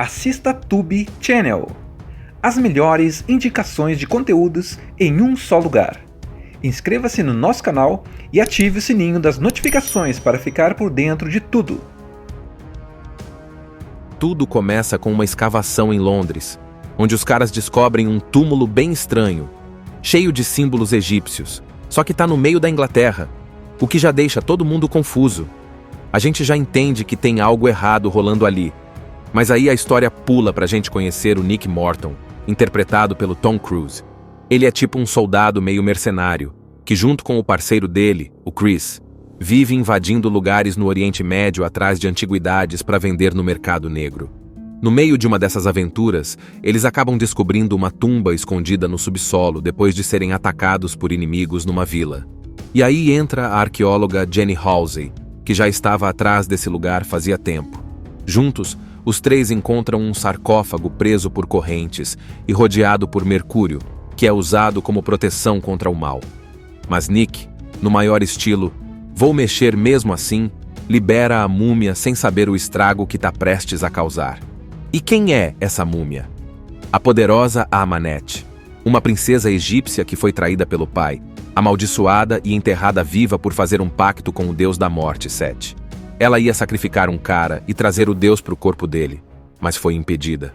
assista Tube Channel. As melhores indicações de conteúdos em um só lugar. Inscreva-se no nosso canal e ative o sininho das notificações para ficar por dentro de tudo. Tudo começa com uma escavação em Londres, onde os caras descobrem um túmulo bem estranho, cheio de símbolos egípcios, só que tá no meio da Inglaterra, o que já deixa todo mundo confuso. A gente já entende que tem algo errado rolando ali, mas aí a história pula pra gente conhecer o Nick Morton, interpretado pelo Tom Cruise. Ele é tipo um soldado meio mercenário, que junto com o parceiro dele, o Chris, vive invadindo lugares no Oriente Médio atrás de antiguidades para vender no mercado negro. No meio de uma dessas aventuras, eles acabam descobrindo uma tumba escondida no subsolo depois de serem atacados por inimigos numa vila. E aí entra a arqueóloga Jenny Halsey, que já estava atrás desse lugar fazia tempo. Juntos, os três encontram um sarcófago preso por correntes e rodeado por mercúrio, que é usado como proteção contra o mal. Mas Nick, no maior estilo, vou mexer mesmo assim, libera a múmia sem saber o estrago que está prestes a causar. E quem é essa múmia? A poderosa Ahmanet, uma princesa egípcia que foi traída pelo pai, amaldiçoada e enterrada viva por fazer um pacto com o deus da morte, Set. Ela ia sacrificar um cara e trazer o deus para o corpo dele, mas foi impedida.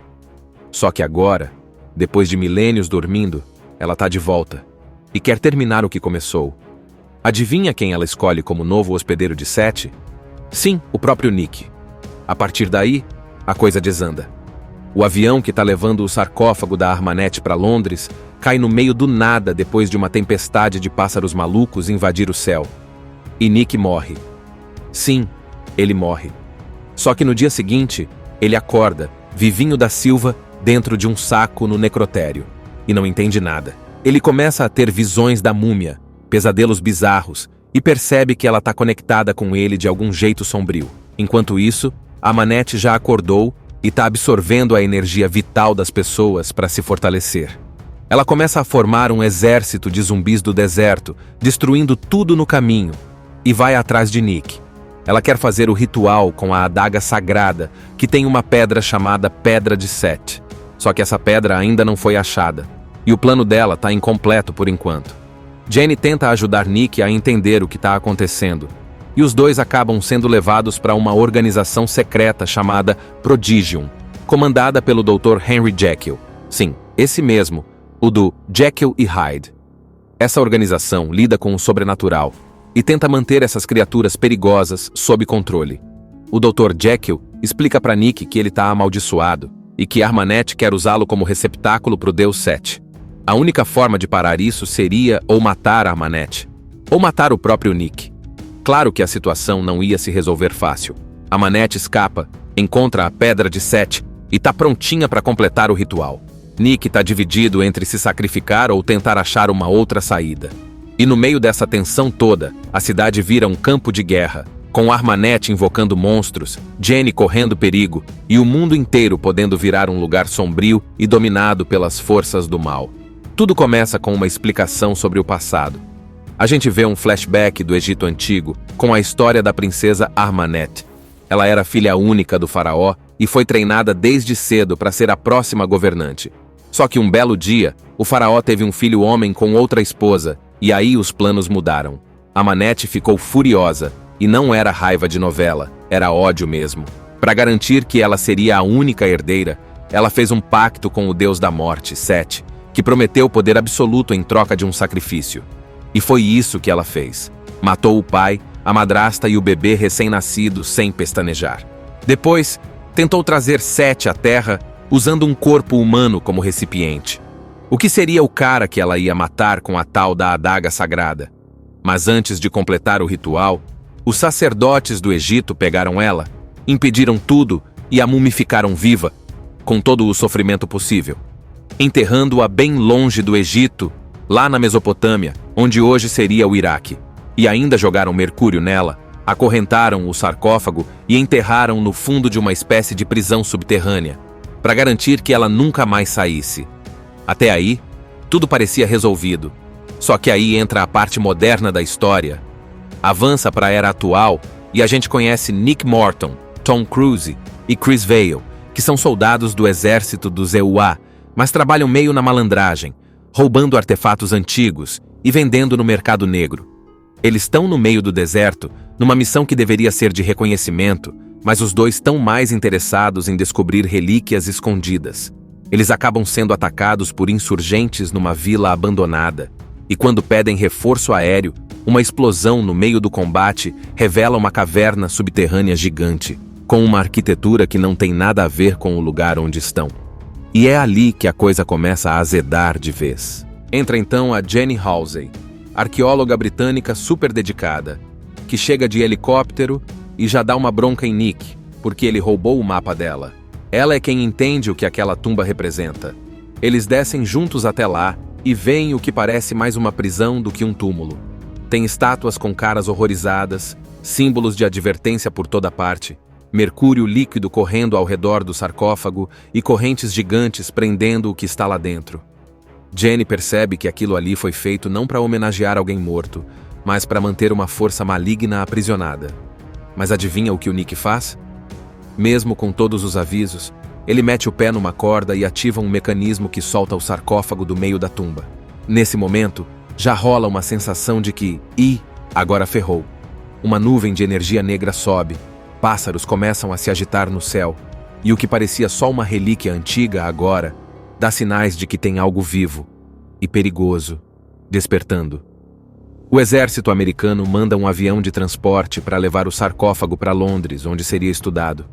Só que agora, depois de milênios dormindo, ela está de volta e quer terminar o que começou. Adivinha quem ela escolhe como novo hospedeiro de Set? Sim, o próprio Nick. A partir daí, a coisa desanda. O avião que está levando o sarcófago da Ahmanet para Londres cai no meio do nada depois de uma tempestade de pássaros malucos invadir o céu. E Nick morre. Sim, ele morre. Só que no dia seguinte, ele acorda, vivinho da Silva, dentro de um saco no necrotério. E não entende nada. Ele começa a ter visões da múmia, pesadelos bizarros, e percebe que ela está conectada com ele de algum jeito sombrio. Enquanto isso, Ahmanet já acordou e está absorvendo a energia vital das pessoas para se fortalecer. Ela começa a formar um exército de zumbis do deserto, destruindo tudo no caminho, e vai atrás de Nick. Ela quer fazer o ritual com a adaga sagrada, que tem uma pedra chamada Pedra de Set. Só que essa pedra ainda não foi achada, e o plano dela está incompleto por enquanto. Jenny tenta ajudar Nick a entender o que está acontecendo, e os dois acabam sendo levados para uma organização secreta chamada Prodigium, comandada pelo Dr. Henry Jekyll. Sim, esse mesmo, o do Jekyll e Hyde. Essa organização lida com o sobrenatural e tenta manter essas criaturas perigosas sob controle. O Dr. Jekyll explica para Nick que ele está amaldiçoado e que Ahmanet quer usá-lo como receptáculo para o deus Set. A única forma de parar isso seria ou matar Ahmanet, ou matar o próprio Nick. Claro que a situação não ia se resolver fácil. Ahmanet escapa, encontra a Pedra de Set e está prontinha para completar o ritual. Nick está dividido entre se sacrificar ou tentar achar uma outra saída. E no meio dessa tensão toda, a cidade vira um campo de guerra, com Ahmanet invocando monstros, Jenny correndo perigo e o mundo inteiro podendo virar um lugar sombrio e dominado pelas forças do mal. Tudo começa com uma explicação sobre o passado. A gente vê um flashback do Egito Antigo com a história da princesa Ahmanet. Ela era filha única do faraó e foi treinada desde cedo para ser a próxima governante. Só que um belo dia, o faraó teve um filho homem com outra esposa, e aí os planos mudaram. Ahmanet ficou furiosa, e não era raiva de novela, era ódio mesmo. Para garantir que ela seria a única herdeira, ela fez um pacto com o deus da morte, Set, que prometeu poder absoluto em troca de um sacrifício. E foi isso que ela fez. Matou o pai, a madrasta e o bebê recém-nascido sem pestanejar. Depois, tentou trazer Set à terra usando um corpo humano como recipiente. O que seria o cara que ela ia matar com a tal da adaga sagrada? Mas antes de completar o ritual, os sacerdotes do Egito pegaram ela, impediram tudo e a mumificaram viva, com todo o sofrimento possível, enterrando-a bem longe do Egito, lá na Mesopotâmia, onde hoje seria o Iraque. E ainda jogaram mercúrio nela, acorrentaram o sarcófago e enterraram no fundo de uma espécie de prisão subterrânea, para garantir que ela nunca mais saísse. Até aí, tudo parecia resolvido. Só que aí entra a parte moderna da história. Avança para a era atual e a gente conhece Nick Morton, Tom Cruise e Chris Vail, que são soldados do exército do Zeuá, mas trabalham meio na malandragem, roubando artefatos antigos e vendendo no mercado negro. Eles estão no meio do deserto, numa missão que deveria ser de reconhecimento, mas os dois estão mais interessados em descobrir relíquias escondidas. Eles acabam sendo atacados por insurgentes numa vila abandonada, e quando pedem reforço aéreo, uma explosão no meio do combate revela uma caverna subterrânea gigante, com uma arquitetura que não tem nada a ver com o lugar onde estão. E é ali que a coisa começa a azedar de vez. Entra então a Jenny Halsey, arqueóloga britânica super dedicada, que chega de helicóptero e já dá uma bronca em Nick, porque ele roubou o mapa dela. Ela é quem entende o que aquela tumba representa. Eles descem juntos até lá e veem o que parece mais uma prisão do que um túmulo. Tem estátuas com caras horrorizadas, símbolos de advertência por toda parte, mercúrio líquido correndo ao redor do sarcófago e correntes gigantes prendendo o que está lá dentro. Jenny percebe que aquilo ali foi feito não para homenagear alguém morto, mas para manter uma força maligna aprisionada. Mas adivinha o que o Nick faz? Mesmo com todos os avisos, ele mete o pé numa corda e ativa um mecanismo que solta o sarcófago do meio da tumba. Nesse momento, já rola uma sensação de que, agora ferrou. Uma nuvem de energia negra sobe, pássaros começam a se agitar no céu, e o que parecia só uma relíquia antiga agora, dá sinais de que tem algo vivo e perigoso, despertando. O exército americano manda um avião de transporte para levar o sarcófago para Londres, onde seria estudado.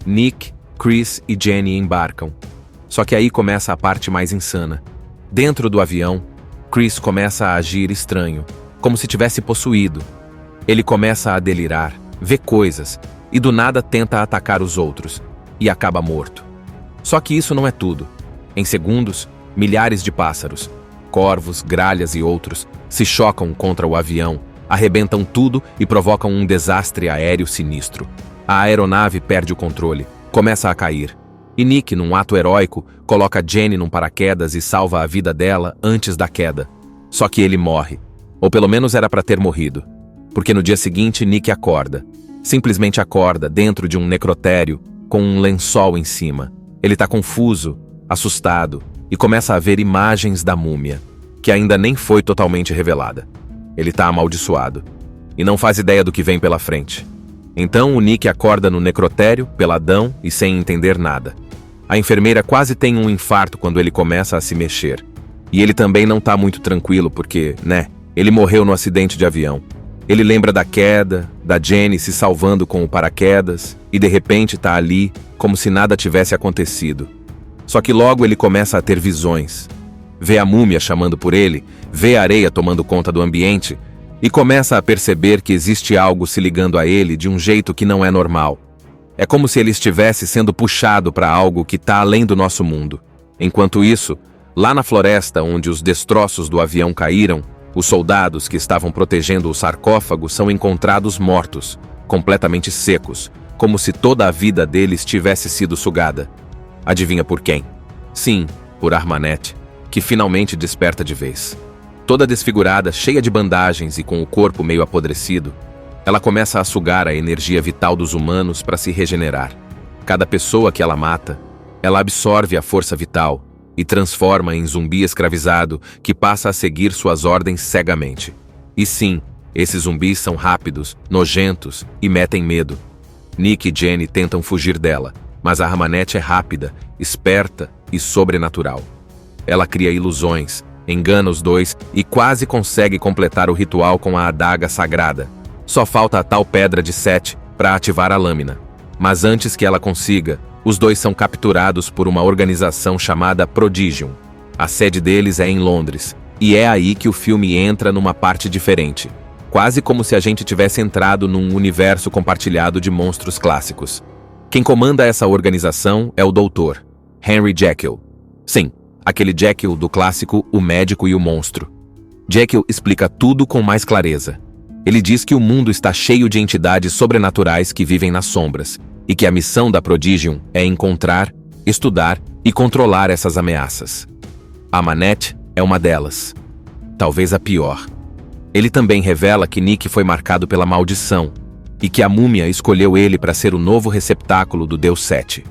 Nick, Chris e Jenny embarcam. Só que aí começa a parte mais insana. Dentro do avião, Chris começa a agir estranho, como se tivesse possuído. Ele começa a delirar, vê coisas, e do nada tenta atacar os outros, e acaba morto. Só que isso não é tudo. Em segundos, milhares de pássaros, corvos, gralhas e outros, se chocam contra o avião, arrebentam tudo e provocam um desastre aéreo sinistro. A aeronave perde o controle, começa a cair. E Nick, num ato heróico, coloca Jenny num paraquedas e salva a vida dela antes da queda. Só que ele morre. Ou pelo menos era para ter morrido. Porque no dia seguinte, Nick acorda. Simplesmente acorda dentro de um necrotério, com um lençol em cima. Ele tá confuso, assustado, e começa a ver imagens da múmia, que ainda nem foi totalmente revelada. Ele tá amaldiçoado, e não faz ideia do que vem pela frente. Então o Nick acorda no necrotério, peladão e sem entender nada. A enfermeira quase tem um infarto quando ele começa a se mexer. E ele também não tá muito tranquilo porque, ele morreu no acidente de avião. Ele lembra da queda, da Jenny se salvando com o paraquedas, e de repente tá ali, como se nada tivesse acontecido. Só que logo ele começa a ter visões. Vê a múmia chamando por ele, vê a areia tomando conta do ambiente, e começa a perceber que existe algo se ligando a ele de um jeito que não é normal. É como se ele estivesse sendo puxado para algo que está além do nosso mundo. Enquanto isso, lá na floresta onde os destroços do avião caíram, os soldados que estavam protegendo o sarcófago são encontrados mortos, completamente secos, como se toda a vida deles tivesse sido sugada. Adivinha por quem? Sim, por Armanet, que finalmente desperta de vez. Toda desfigurada, cheia de bandagens e com o corpo meio apodrecido, ela começa a sugar a energia vital dos humanos para se regenerar. Cada pessoa que ela mata, ela absorve a força vital e transforma em zumbi escravizado que passa a seguir suas ordens cegamente. E sim, esses zumbis são rápidos, nojentos e metem medo. Nick e Jenny tentam fugir dela, mas a Armanet é rápida, esperta e sobrenatural. Ela cria ilusões, engana os dois e quase consegue completar o ritual com a adaga sagrada. Só falta a tal pedra de Set para ativar a lâmina. Mas antes que ela consiga, os dois são capturados por uma organização chamada Prodigium. A sede deles é em Londres, e é aí que o filme entra numa parte diferente. Quase como se a gente tivesse entrado num universo compartilhado de monstros clássicos. Quem comanda essa organização é o Doutor, Henry Jekyll. Sim, aquele Jekyll do clássico O Médico e o Monstro. Jekyll explica tudo com mais clareza. Ele diz que o mundo está cheio de entidades sobrenaturais que vivem nas sombras, e que a missão da Prodigium é encontrar, estudar e controlar essas ameaças. A Manette é uma delas. Talvez a pior. Ele também revela que Nick foi marcado pela maldição, e que a múmia escolheu ele para ser o novo receptáculo do Deus Set.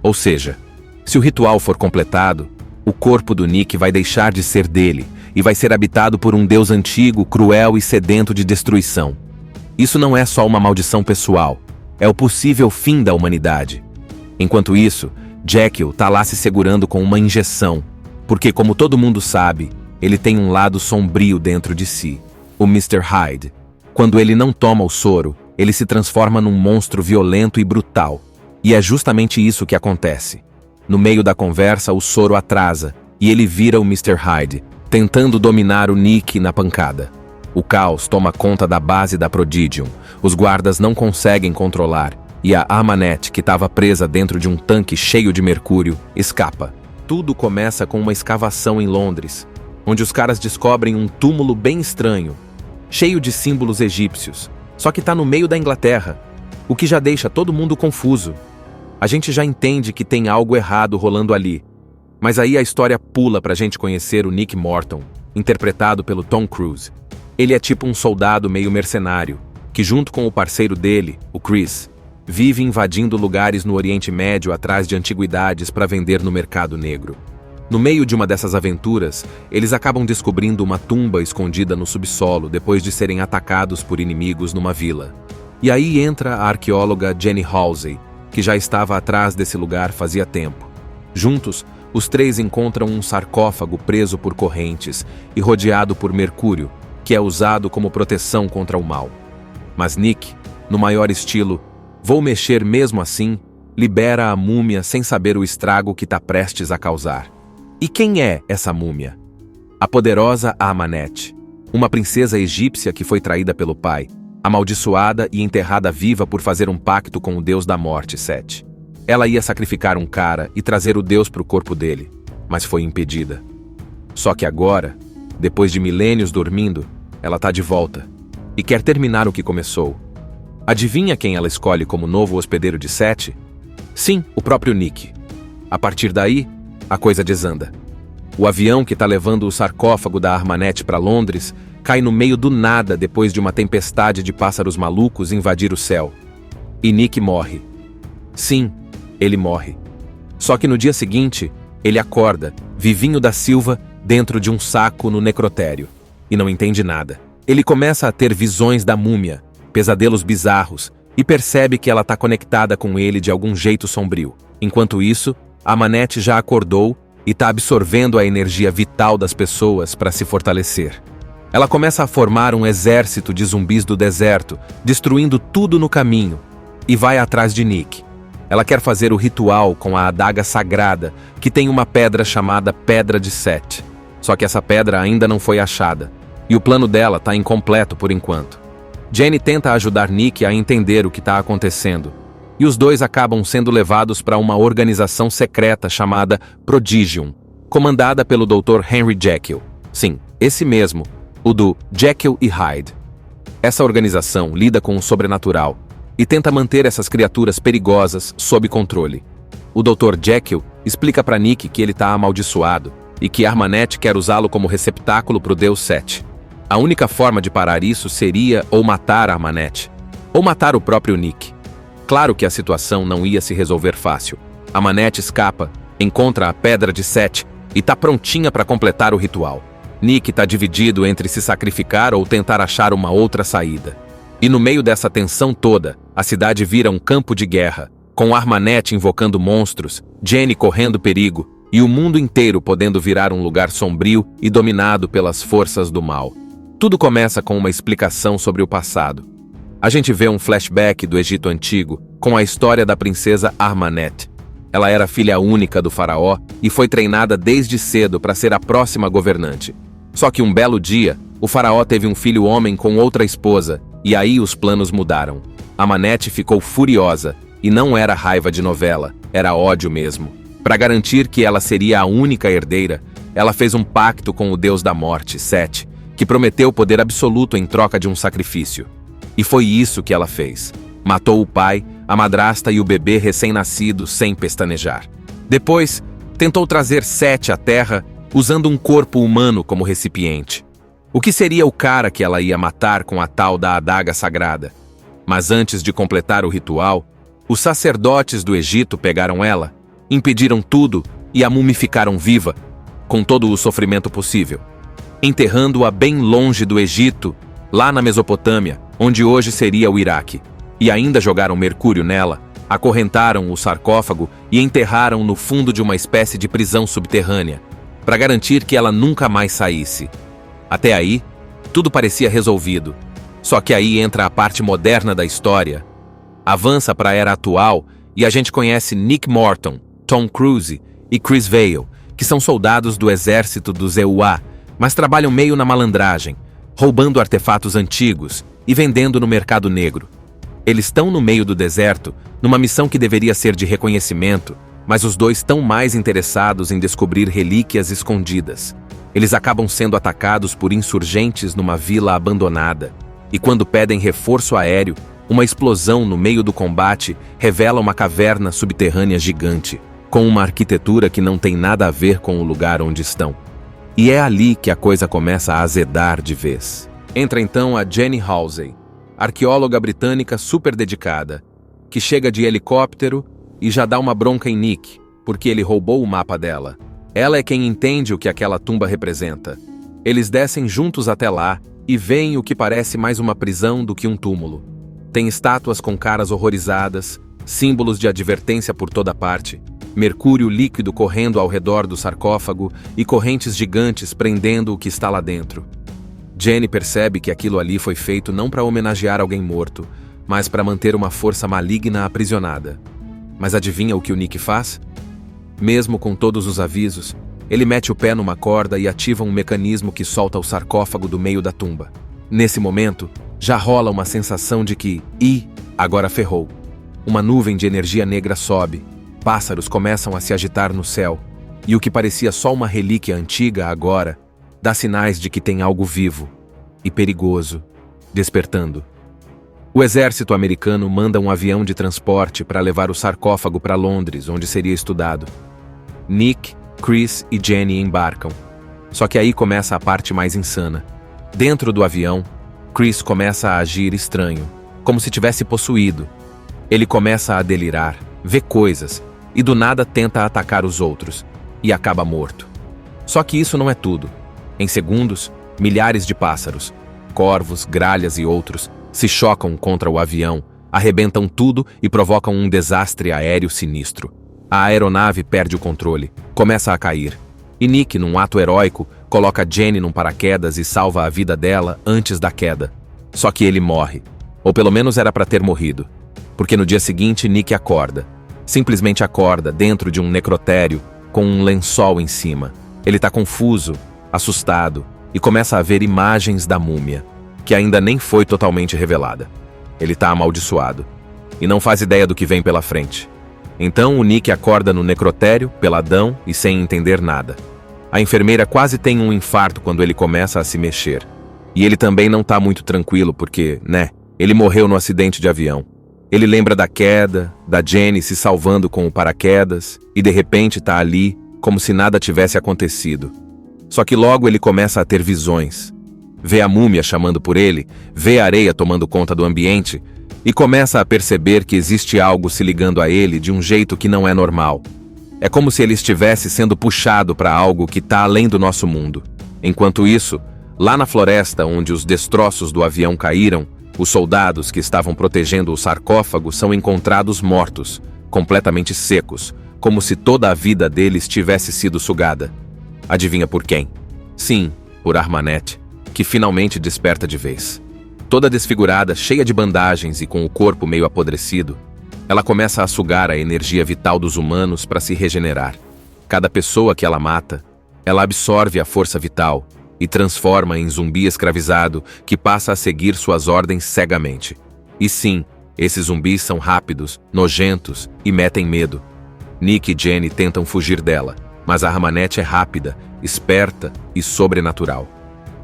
Ou seja, se o ritual for completado, o corpo do Nick vai deixar de ser dele e vai ser habitado por um deus antigo, cruel e sedento de destruição. Isso não é só uma maldição pessoal, é o possível fim da humanidade. Enquanto isso, Jekyll tá lá se segurando com uma injeção, porque, como todo mundo sabe, ele tem um lado sombrio dentro de si, o Mr. Hyde. Quando ele não toma o soro, ele se transforma num monstro violento e brutal. E é justamente isso que acontece. No meio da conversa, o soro atrasa, e ele vira o Mr. Hyde, tentando dominar o Nick na pancada. O caos toma conta da base da Prodigium, os guardas não conseguem controlar, e a Armanet, que estava presa dentro de um tanque cheio de mercúrio, escapa. Tudo começa com uma escavação em Londres, onde os caras descobrem um túmulo bem estranho, cheio de símbolos egípcios, só que tá no meio da Inglaterra, o que já deixa todo mundo confuso. A gente já entende que tem algo errado rolando ali, mas aí a história pula pra gente conhecer o Nick Morton, interpretado pelo Tom Cruise. Ele é tipo um soldado meio mercenário, que junto com o parceiro dele, o Chris, vive invadindo lugares no Oriente Médio atrás de antiguidades para vender no mercado negro. No meio de uma dessas aventuras, eles acabam descobrindo uma tumba escondida no subsolo depois de serem atacados por inimigos numa vila. E aí entra a arqueóloga Jenny Halsey, que já estava atrás desse lugar fazia tempo. Juntos, os três encontram um sarcófago preso por correntes e rodeado por mercúrio, que é usado como proteção contra o mal. Mas Nick, no maior estilo, vou mexer mesmo assim, libera a múmia sem saber o estrago que está prestes a causar. E quem é essa múmia? A poderosa Amanete, uma princesa egípcia que foi traída pelo pai, amaldiçoada e enterrada viva por fazer um pacto com o deus da morte, Set. Ela ia sacrificar um cara e trazer o deus para o corpo dele, mas foi impedida. Só que agora, depois de milênios dormindo, ela tá de volta e quer terminar o que começou. Adivinha quem ela escolhe como novo hospedeiro de Set? Sim, o próprio Nick. A partir daí, a coisa desanda. O avião que tá levando o sarcófago da Armanet para Londres cai no meio do nada depois de uma tempestade de pássaros malucos invadir o céu. E Nick morre. Sim, ele morre. Só que no dia seguinte, ele acorda, vivinho da Silva, dentro de um saco no necrotério. E não entende nada. Ele começa a ter visões da múmia, pesadelos bizarros, e percebe que ela está conectada com ele de algum jeito sombrio. Enquanto isso, a Manette já acordou e está absorvendo a energia vital das pessoas para se fortalecer. Ela começa a formar um exército de zumbis do deserto, destruindo tudo no caminho, e vai atrás de Nick. Ela quer fazer o ritual com a adaga sagrada, que tem uma pedra chamada Pedra de Set. Só que essa pedra ainda não foi achada, e o plano dela está incompleto por enquanto. Jenny tenta ajudar Nick a entender o que está acontecendo, e os dois acabam sendo levados para uma organização secreta chamada Prodigium, comandada pelo Dr. Henry Jekyll. Sim, esse mesmo, o do Jekyll e Hyde. Essa organização lida com o sobrenatural e tenta manter essas criaturas perigosas sob controle. O Dr. Jekyll explica para Nick que ele está amaldiçoado e que Armanet quer usá-lo como receptáculo para o deus Set. A única forma de parar isso seria ou matar Armanet, ou matar o próprio Nick. Claro que a situação não ia se resolver fácil. Armanet escapa, encontra a Pedra de Set e está prontinha para completar o ritual. Nick está dividido entre se sacrificar ou tentar achar uma outra saída. E no meio dessa tensão toda, a cidade vira um campo de guerra, com Armanet invocando monstros, Jenny correndo perigo e o mundo inteiro podendo virar um lugar sombrio e dominado pelas forças do mal. Tudo começa com uma explicação sobre o passado. A gente vê um flashback do Egito Antigo com a história da princesa Armanet. Ela era filha única do faraó e foi treinada desde cedo para ser a próxima governante. Só que um belo dia, o faraó teve um filho homem com outra esposa, e aí os planos mudaram. Armanet ficou furiosa, e não era raiva de novela, era ódio mesmo. Para garantir que ela seria a única herdeira, ela fez um pacto com o deus da morte, Set, que prometeu poder absoluto em troca de um sacrifício. E foi isso que ela fez. Matou o pai, a madrasta e o bebê recém-nascido sem pestanejar. Depois, tentou trazer Set à Terra usando um corpo humano como recipiente. O que seria o cara que ela ia matar com a tal da adaga sagrada? Mas antes de completar o ritual, os sacerdotes do Egito pegaram ela impediram tudo e a mumificaram viva, com todo o sofrimento possível, enterrando-a bem longe do Egito, lá na Mesopotâmia, onde hoje seria o Iraque, e ainda jogaram mercúrio nela, acorrentaram o sarcófago e enterraram no fundo de uma espécie de prisão subterrânea, para garantir que ela nunca mais saísse. Até aí, tudo parecia resolvido. Só que aí entra a parte moderna da história. Avança para a era atual e a gente conhece Nick Morton, Tom Cruise e Chris Vail, que são soldados do exército dos EUA, mas trabalham meio na malandragem, roubando artefatos antigos e vendendo no mercado negro. Eles estão no meio do deserto, numa missão que deveria ser de reconhecimento, mas os dois estão mais interessados em descobrir relíquias escondidas. Eles acabam sendo atacados por insurgentes numa vila abandonada, e quando pedem reforço aéreo, uma explosão no meio do combate revela uma caverna subterrânea gigante, com uma arquitetura que não tem nada a ver com o lugar onde estão. E é ali que a coisa começa a azedar de vez. Entra então a Jenny Halsey, arqueóloga britânica super dedicada, que chega de helicóptero e já dá uma bronca em Nick, porque ele roubou o mapa dela. Ela é quem entende o que aquela tumba representa. Eles descem juntos até lá e veem o que parece mais uma prisão do que um túmulo. Tem estátuas com caras horrorizadas, símbolos de advertência por toda parte, mercúrio líquido correndo ao redor do sarcófago e correntes gigantes prendendo o que está lá dentro. Jenny percebe que aquilo ali foi feito não para homenagear alguém morto, mas para manter uma força maligna aprisionada. Mas adivinha o que o Nick faz? Mesmo com todos os avisos, ele mete o pé numa corda e ativa um mecanismo que solta o sarcófago do meio da tumba. Nesse momento, já rola uma sensação de que, agora ferrou. Uma nuvem de energia negra sobe, pássaros começam a se agitar no céu, e o que parecia só uma relíquia antiga agora, dá sinais de que tem algo vivo e perigoso, despertando. O exército americano manda um avião de transporte para levar o sarcófago para Londres, onde seria estudado. Nick, Chris e Jenny embarcam. Só que aí começa a parte mais insana. Dentro do avião, Chris começa a agir estranho, como se tivesse possuído. Ele começa a delirar, vê coisas, e do nada tenta atacar os outros, e acaba morto. Só que isso não é tudo. Em segundos, milhares de pássaros, corvos, gralhas e outros, se chocam contra o avião, arrebentam tudo e provocam um desastre aéreo sinistro. A aeronave perde o controle, começa a cair. E Nick, num ato heróico, coloca Jenny num paraquedas e salva a vida dela antes da queda. Só que ele morre. Ou pelo menos era para ter morrido. Porque no dia seguinte, Nick acorda. Simplesmente acorda dentro de um necrotério com um lençol em cima. Ele tá confuso, assustado, e começa a ver imagens da múmia, que ainda nem foi totalmente revelada. Ele tá amaldiçoado, e não faz ideia do que vem pela frente. Então o Nick acorda no necrotério, peladão e sem entender nada. A enfermeira quase tem um infarto quando ele começa a se mexer. E ele também não tá muito tranquilo porque, ele morreu no acidente de avião. Ele lembra da queda, da Jenny se salvando com o paraquedas, e de repente tá ali, como se nada tivesse acontecido. Só que logo ele começa a ter visões. Vê a múmia chamando por ele, vê a areia tomando conta do ambiente, e começa a perceber que existe algo se ligando a ele de um jeito que não é normal. É como se ele estivesse sendo puxado para algo que está além do nosso mundo. Enquanto isso, lá na floresta onde os destroços do avião caíram, os soldados que estavam protegendo o sarcófago são encontrados mortos, completamente secos, como se toda a vida deles tivesse sido sugada. Adivinha por quem? Sim, por Armanet, que finalmente desperta de vez. Toda desfigurada, cheia de bandagens e com o corpo meio apodrecido, ela começa a sugar a energia vital dos humanos para se regenerar. Cada pessoa que ela mata, ela absorve a força vital e transforma em zumbi escravizado que passa a seguir suas ordens cegamente. E sim, esses zumbis são rápidos, nojentos e metem medo. Nick e Jenny tentam fugir dela, mas a Armanet é rápida, esperta e sobrenatural.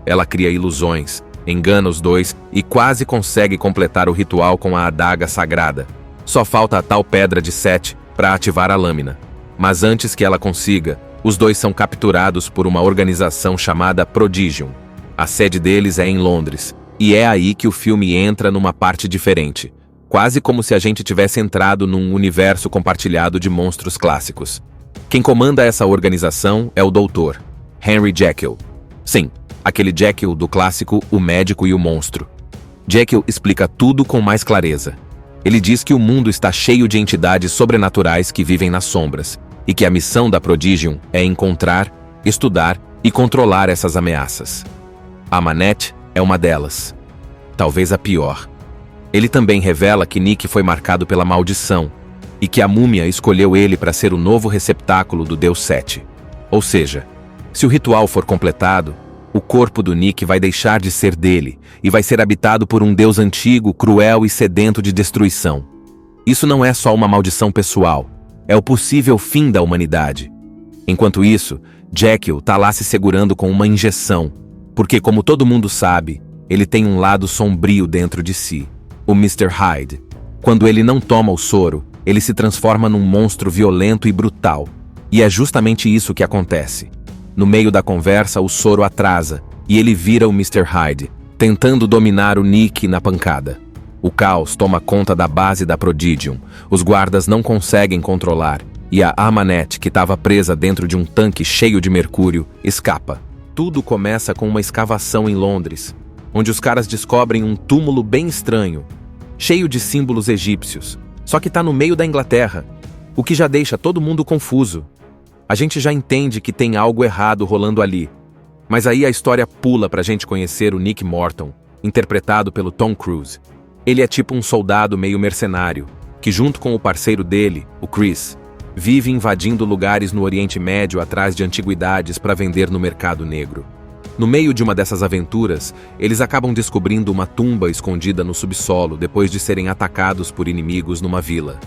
Ela cria ilusões, engana os dois e quase consegue completar o ritual com a adaga sagrada. Só falta a tal pedra de Set para ativar a lâmina. Mas antes que ela consiga, os dois são capturados por uma organização chamada Prodigium. A sede deles é em Londres, e é aí que o filme entra numa parte diferente. quase como se a gente tivesse entrado num universo compartilhado de monstros clássicos. Quem comanda essa organização é o Dr. Henry Jekyll. Sim, aquele Jekyll do clássico O Médico e o Monstro. Jekyll explica tudo com mais clareza. Ele diz que o mundo está cheio de entidades sobrenaturais que vivem nas sombras, e que a missão da Prodigium é encontrar, estudar e controlar essas ameaças. A Manette é uma delas. Talvez a pior. Ele também revela que Nick foi marcado pela maldição, e que a múmia escolheu ele para ser o novo receptáculo do Deus Sete. Ou seja, se o ritual for completado, o corpo do Nick vai deixar de ser dele e vai ser habitado por um Deus antigo, cruel e sedento de destruição. Isso não é só uma maldição pessoal, é o possível fim da humanidade. Enquanto isso, Jekyll tá lá se segurando com uma injeção, porque, como todo mundo sabe, ele tem um lado sombrio dentro de si, o Mr. Hyde. Quando ele não toma o soro, ele se transforma num monstro violento e brutal. E é justamente isso que acontece. No meio da conversa, o soro atrasa, e ele vira o Mr. Hyde, tentando dominar o Nick na pancada. O caos toma conta da base da Prodigium, os guardas não conseguem controlar, e a Manette, que estava presa dentro de um tanque cheio de mercúrio, escapa. Tudo começa com uma escavação em Londres, onde os caras descobrem um túmulo bem estranho, cheio de símbolos egípcios, só que está no meio da Inglaterra, o que já deixa todo mundo confuso. A gente já entende que tem algo errado rolando ali, mas aí a história pula pra gente conhecer o Nick Morton, interpretado pelo Tom Cruise. Ele é tipo um soldado meio mercenário, que junto com o parceiro dele, o Chris, vive invadindo lugares no Oriente Médio atrás de antiguidades para vender no mercado negro. No meio de uma dessas aventuras, eles acabam descobrindo uma tumba escondida no subsolo depois de serem atacados por inimigos numa vila.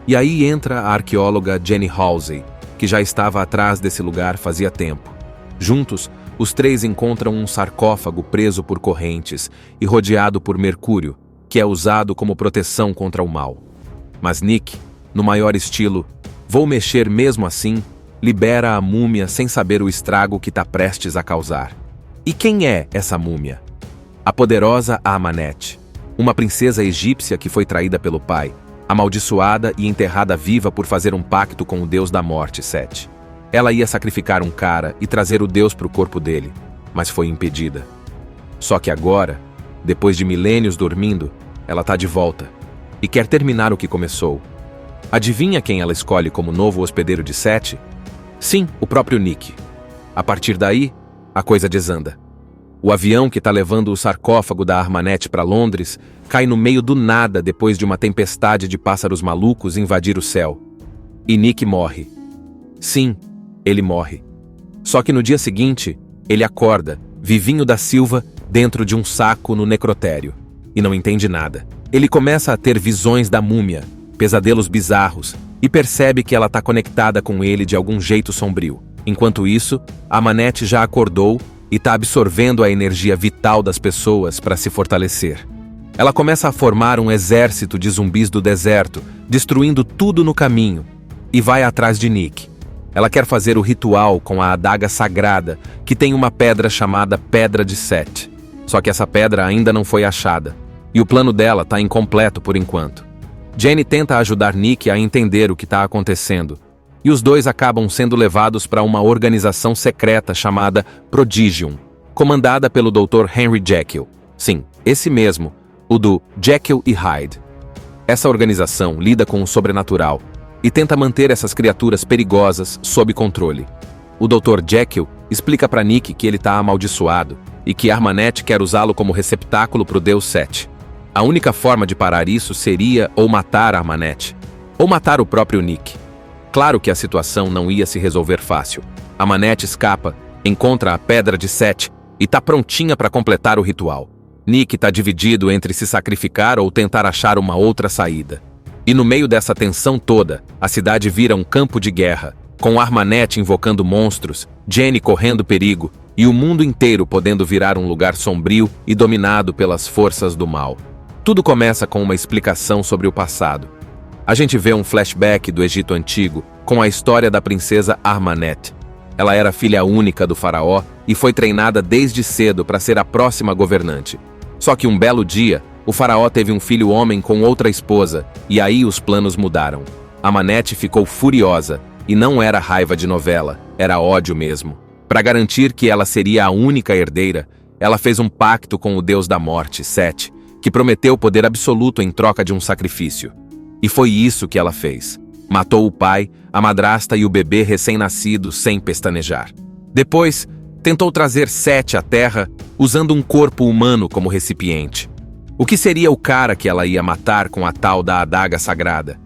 E aí entra a arqueóloga Jenny Halsey, que já estava atrás desse lugar fazia tempo. Juntos, os três encontram um sarcófago preso por correntes e rodeado por mercúrio, que é usado como proteção contra o mal. Mas Nick, no maior estilo, vou mexer mesmo assim, libera a múmia sem saber o estrago que está prestes a causar. E quem é essa múmia? A poderosa Amanete, uma princesa egípcia que foi traída pelo pai, amaldiçoada e enterrada viva por fazer um pacto com o deus da morte, Set. Ela ia sacrificar um cara e trazer o deus para o corpo dele, mas foi impedida. Só que agora, depois de milênios dormindo, ela tá de volta e quer terminar o que começou. Adivinha quem ela escolhe como novo hospedeiro de Set? Sim, o próprio Nick. A partir daí, a coisa desanda. O avião que tá levando o sarcófago da Armanete para Londres cai no meio do nada depois de uma tempestade de pássaros malucos invadir o céu. E Nick morre. Sim, ele morre. Só que no dia seguinte, ele acorda, vivinho da Silva, dentro de um saco no necrotério. E não entende nada. Ele começa a ter visões da múmia, pesadelos bizarros, e percebe que ela tá conectada com ele de algum jeito sombrio. Enquanto isso, a Manette já acordou e tá absorvendo a energia vital das pessoas para se fortalecer. Ela começa a formar um exército de zumbis do deserto, destruindo tudo no caminho, e vai atrás de Nick. Ela quer fazer o ritual com a adaga sagrada, que tem uma pedra chamada Pedra de Set. Só que essa pedra ainda não foi achada, e o plano dela tá incompleto por enquanto. Jenny tenta ajudar Nick a entender o que está acontecendo, e os dois acabam sendo levados para uma organização secreta chamada Prodigium, comandada pelo Dr. Henry Jekyll. Sim, esse mesmo, o do Jekyll e Hyde. Essa organização lida com o sobrenatural e tenta manter essas criaturas perigosas sob controle. O Dr. Jekyll explica para Nick que ele está amaldiçoado e que Armanete quer usá-lo como receptáculo para o Deus Set. A única forma de parar isso seria ou matar Armanete, ou matar o próprio Nick. Claro que a situação não ia se resolver fácil. A Manette escapa, encontra a Pedra de Set e tá prontinha para completar o ritual. Nick tá dividido entre se sacrificar ou tentar achar uma outra saída. E no meio dessa tensão toda, a cidade vira um campo de guerra, com Armanete invocando monstros, Jenny correndo perigo e o mundo inteiro podendo virar um lugar sombrio e dominado pelas forças do mal. Tudo começa com uma explicação sobre o passado. A gente vê um flashback do Egito Antigo com a história da princesa Armanete. Ela era filha única do faraó e foi treinada desde cedo para ser a próxima governante. Só que um belo dia, O faraó teve um filho homem com outra esposa, e aí os planos mudaram. Amanete ficou furiosa, e não era raiva de novela, era ódio mesmo. Para garantir que ela seria a única herdeira, ela fez um pacto com o deus da morte, Sete, que prometeu poder absoluto em troca de um sacrifício. E foi isso que ela fez. Matou o pai, a madrasta e o bebê recém-nascido sem pestanejar. Depois, tentou trazer Sete à terra usando um corpo humano como recipiente. O que seria o cara que ela ia matar com a tal da adaga sagrada?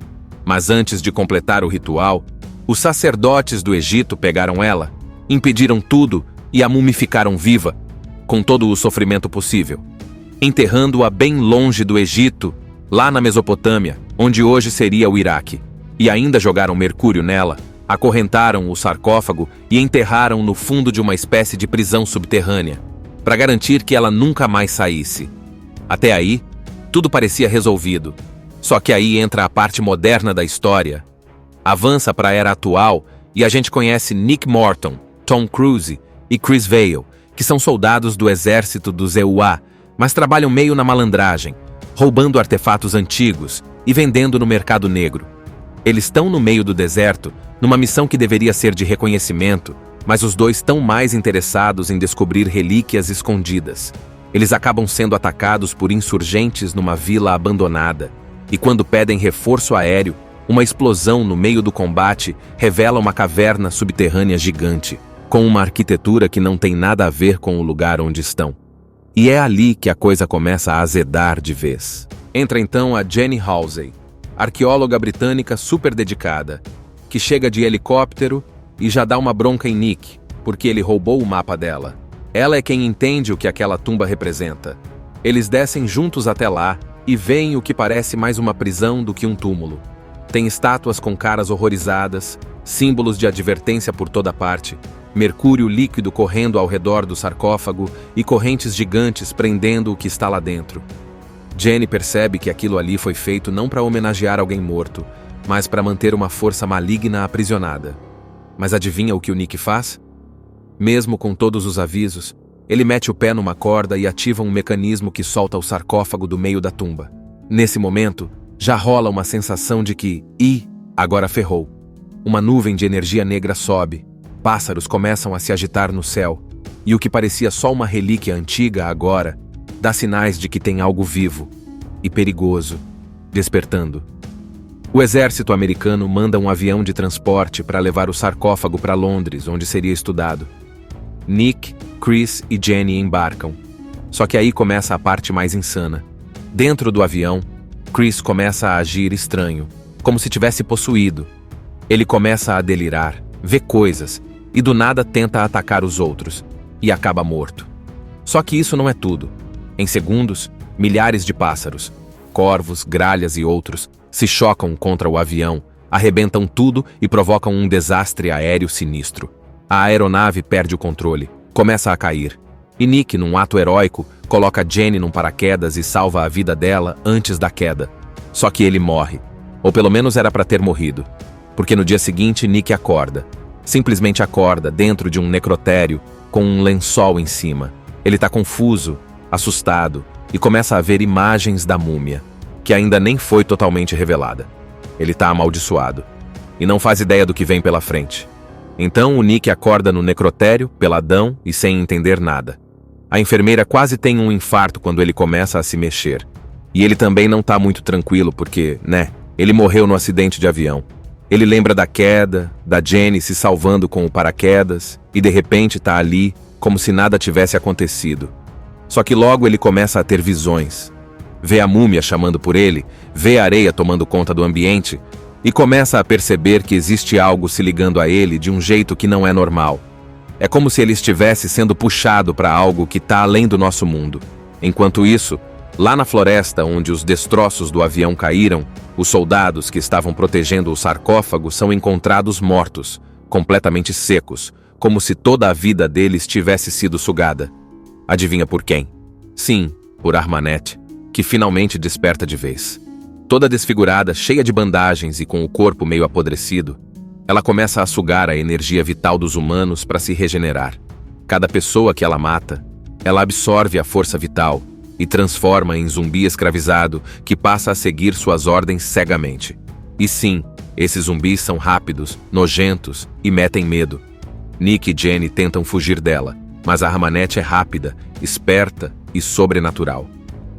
Mas antes de completar o ritual, os sacerdotes do Egito pegaram ela, impediram tudo e a mumificaram viva, com todo o sofrimento possível, enterrando-a bem longe do Egito, lá na Mesopotâmia, onde hoje seria o Iraque. E ainda jogaram mercúrio nela, acorrentaram o sarcófago e enterraram no fundo de uma espécie de prisão subterrânea, para garantir que ela nunca mais saísse. Até aí, tudo parecia resolvido. Só que aí entra a parte moderna da história. Avança para a era atual e a gente conhece Nick Morton, Tom Cruise e Chris Vail, que são soldados do exército dos EUA, mas trabalham meio na malandragem, roubando artefatos antigos e vendendo no mercado negro. Eles estão no meio do deserto, numa missão que deveria ser de reconhecimento, mas os dois estão mais interessados em descobrir relíquias escondidas. Eles acabam sendo atacados por insurgentes numa vila abandonada, e quando pedem reforço aéreo, uma explosão no meio do combate revela uma caverna subterrânea gigante, com uma arquitetura que não tem nada a ver com o lugar onde estão. E é ali que a coisa começa a azedar de vez. Entra então a Jenny Halsey, arqueóloga britânica super dedicada, que chega de helicóptero e já dá uma bronca em Nick, porque ele roubou o mapa dela. Ela é quem entende o que aquela tumba representa. Eles descem juntos até lá e veem o que parece mais uma prisão do que um túmulo. Tem estátuas com caras horrorizadas, símbolos de advertência por toda parte, mercúrio líquido correndo ao redor do sarcófago e correntes gigantes prendendo o que está lá dentro. Jenny percebe que aquilo ali foi feito não para homenagear alguém morto, mas para manter uma força maligna aprisionada. Mas adivinha o que o Nick faz? Mesmo com todos os avisos, ele mete o pé numa corda e ativa um mecanismo que solta o sarcófago do meio da tumba. Nesse momento, já rola uma sensação de que, agora ferrou. Uma nuvem de energia negra sobe, pássaros começam a se agitar no céu, e o que parecia só uma relíquia antiga agora, dá sinais de que tem algo vivo e perigoso, despertando. O exército americano manda um avião de transporte para levar o sarcófago para Londres, onde seria estudado. Nick, Chris e Jenny embarcam. Só que aí começa a parte mais insana. Dentro do avião, Chris começa a agir estranho, como se tivesse possuído. Ele começa a delirar, vê coisas, e do nada tenta atacar os outros, e acaba morto. Só que isso não é tudo. Em segundos, milhares de pássaros, corvos, gralhas e outros, se chocam contra o avião, arrebentam tudo e provocam um desastre aéreo sinistro. A aeronave perde o controle, começa a cair. E Nick, num ato heróico, coloca Jenny num paraquedas e salva a vida dela antes da queda. Só que ele morre. Ou pelo menos era para ter morrido. Porque no dia seguinte, Nick acorda. Simplesmente acorda dentro de um necrotério com um lençol em cima. Ele tá confuso, assustado, e começa a ver imagens da múmia, que ainda nem foi totalmente revelada. Ele tá amaldiçoado, e não faz ideia do que vem pela frente. Então o Nick acorda no necrotério, peladão e sem entender nada. A enfermeira quase tem um infarto quando ele começa a se mexer. E ele também não tá muito tranquilo porque, ele morreu no acidente de avião. Ele lembra da queda, da Jenny se salvando com o paraquedas, e de repente tá ali, como se nada tivesse acontecido. Só que logo ele começa a ter visões. Vê a múmia chamando por ele, vê a areia tomando conta do ambiente, e começa a perceber que existe algo se ligando a ele de um jeito que não é normal. É como se ele estivesse sendo puxado para algo que está além do nosso mundo. Enquanto isso, lá na floresta onde os destroços do avião caíram, os soldados que estavam protegendo o sarcófago são encontrados mortos, completamente secos, como se toda a vida deles tivesse sido sugada. Adivinha por quem? Sim, por Armanete, que finalmente desperta de vez. Toda desfigurada, cheia de bandagens e com o corpo meio apodrecido, ela começa a sugar a energia vital dos humanos para se regenerar. Cada pessoa que ela mata, ela absorve a força vital e transforma em zumbi escravizado que passa a seguir suas ordens cegamente. E sim, esses zumbis são rápidos, nojentos e metem medo. Nick e Jenny tentam fugir dela, mas a Ahmanet é rápida, esperta e sobrenatural.